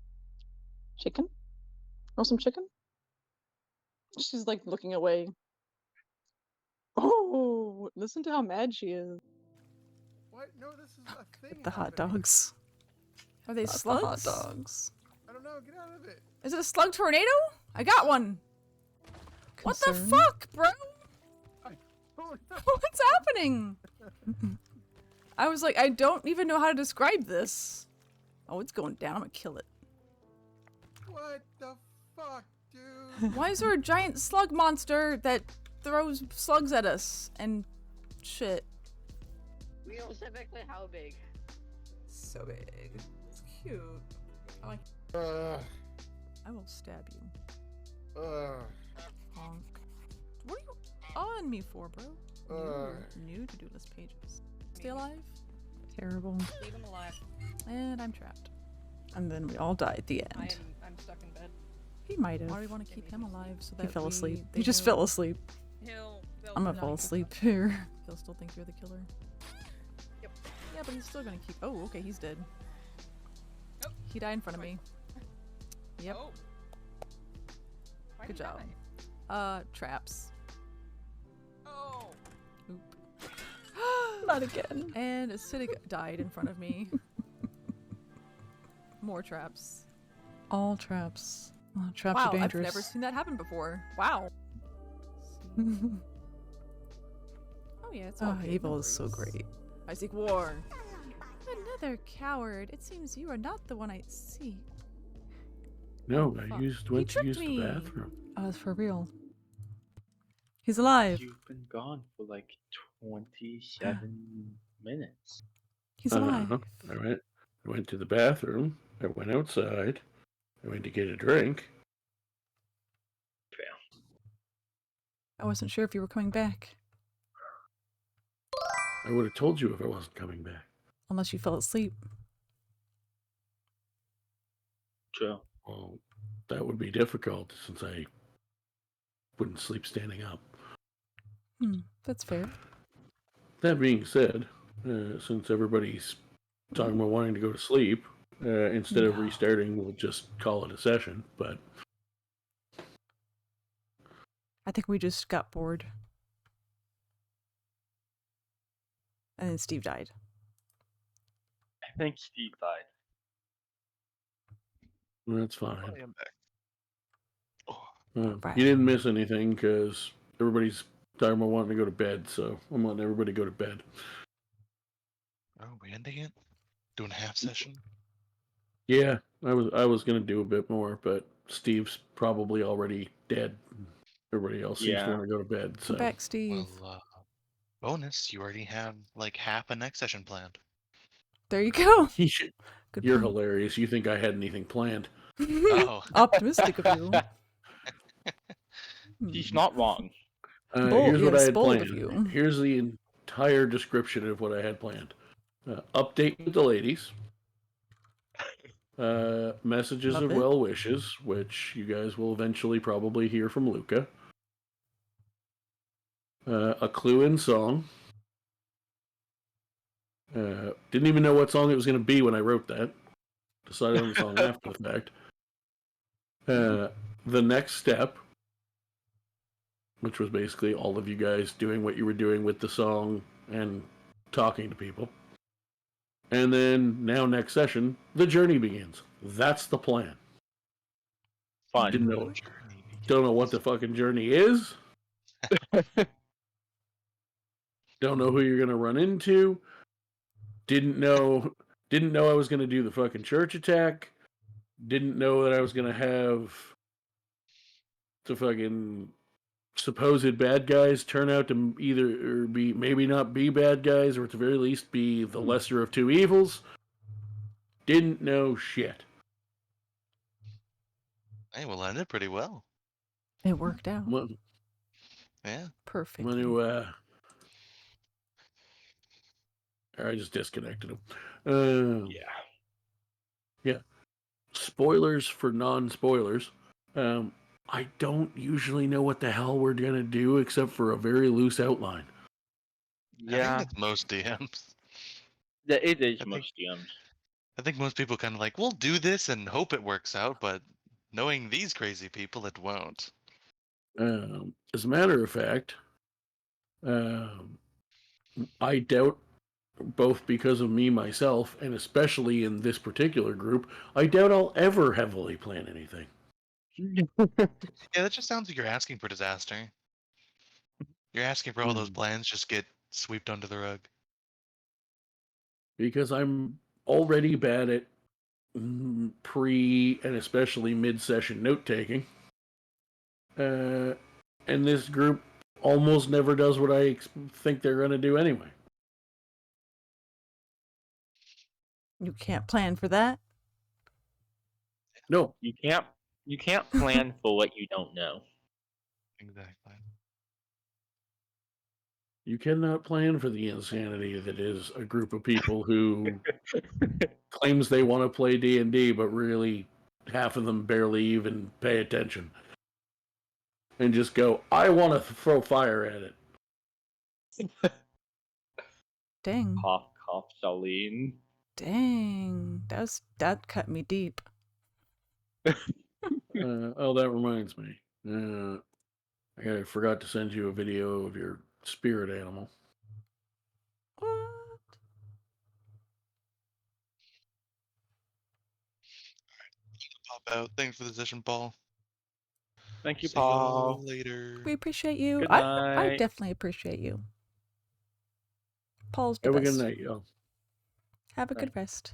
Chicken? Want some chicken? She's like looking away. Oh, listen to how mad she is. What? No, this is a thing. The hot happening. dogs. Are they Not the slugs? hot dogs. I don't know. Get out of it. Is it a slug tornado? I got one. What the Concern? fuck, bro? Oh, no. What's happening? I was like, I don't even know how to describe this. Oh, it's going down. I'm gonna kill it. What the fuck, dude? Why is there a giant slug monster that throws slugs at us and shit? We know specifically how big. So big. It's cute. I like. I will stab you. Honk. What are you on me for, bro? New to-do list pages. Stay alive? Terrible. Leave him alive. And I'm trapped. And then we all die at the end. I'm stuck in bed. He might have. Why do we want to keep him alive so that He fell asleep. they He just know- fell asleep. He'll I'm gonna fall asleep here. He'll still think you're the killer. Yep. Yeah, but he's still gonna keep. Oh, okay, he's dead. Nope. He died in front of me. Yep. Oh. Why Good did he job. die? Traps. Oh. Oop. Not again. And Acidic died in front of me. More traps. All traps. Oh, traps Wow, are dangerous. I've never seen that happen before. Wow. Oh yeah, it's all good, evil no is so worries. great. I seek war. Another coward. It seems you are not the one I seek. No, fuck. I He went to tricked use me. the bathroom. For real. He's alive. You've been gone for like 27 minutes. He's alive. I went to the bathroom. I went outside. I went to get a drink. I wasn't sure if you were coming back. I would have told you if I wasn't coming back. Unless you fell asleep. True. Well, that would be difficult since I wouldn't sleep standing up. That's fair. That being said, since everybody's talking about wanting to go to sleep, instead of restarting, we'll just call it a session. But I think we just got bored. And then Steve died. I think Steve died. that's fine. I am back. You didn't miss anything because everybody's talking about wanting to go to bed, so I'm letting everybody go to bed. Oh, we ending it? Doing a half session? Yeah, I was gonna do a bit more, but Steve's probably already dead. Everybody else seems to want to go to bed. So Come back, Steve. Well, bonus, you already have like half a next session planned. There you go. Good You're point. hilarious. You think I had anything planned? Oh. Optimistic of you. He's not wrong. Here's what I had bold of planned. you. Here's the entire description of what I had planned. Update with the ladies. Messages Love of it. well wishes, which you guys will eventually probably hear from Luka. A clue in song. Didn't even know what song it was going to be when I wrote that. Decided on the song after the fact. The next step, which was basically all of you guys doing what you were doing with the song and talking to people. And then now next session, the journey begins. That's the plan. Fun. Don't know what the fucking journey is. Don't know who you're gonna run into. Didn't know I was gonna do the fucking church attack. Didn't know that I was gonna have the fucking supposed bad guys turn out to either be maybe not be bad guys, or at the very least be the lesser of two evils. Didn't know shit. Hey, we'll end it pretty well. It worked out. Yeah. Perfect. I'm gonna, I just disconnected him. Yeah. Spoilers for non-spoilers. I don't usually know what the hell we're gonna do except for a very loose outline. I think that's most DMs. Yeah, it is most DMs. I think most people kind of like, we'll do this and hope it works out, but knowing these crazy people, it won't. As a matter of fact, I doubt, both because of me myself and especially in this particular group, I doubt I'll ever heavily plan anything. Yeah, that just sounds like you're asking for disaster. You're asking for all those plans just get swept under the rug. Because I'm already bad at pre and especially mid-session note-taking. And this group almost never does what I think they're going to do anyway. You can't plan for that. No. You can't plan for what you don't know. Exactly. You cannot plan for the insanity that is a group of people who claims they want to play D&D, but really half of them barely even pay attention. And just go, I want to throw fire at it. Dang. Cough, cough, Charlene. Dang. That cut me deep. Oh, that reminds me. I forgot to send you a video of your spirit animal. Pop out. Thanks for the session, Paul. Thank you, See y'all Paul. later. We appreciate you. Good I night. definitely appreciate you. Paul's the Have a best. good night, y'all. Have a good rest.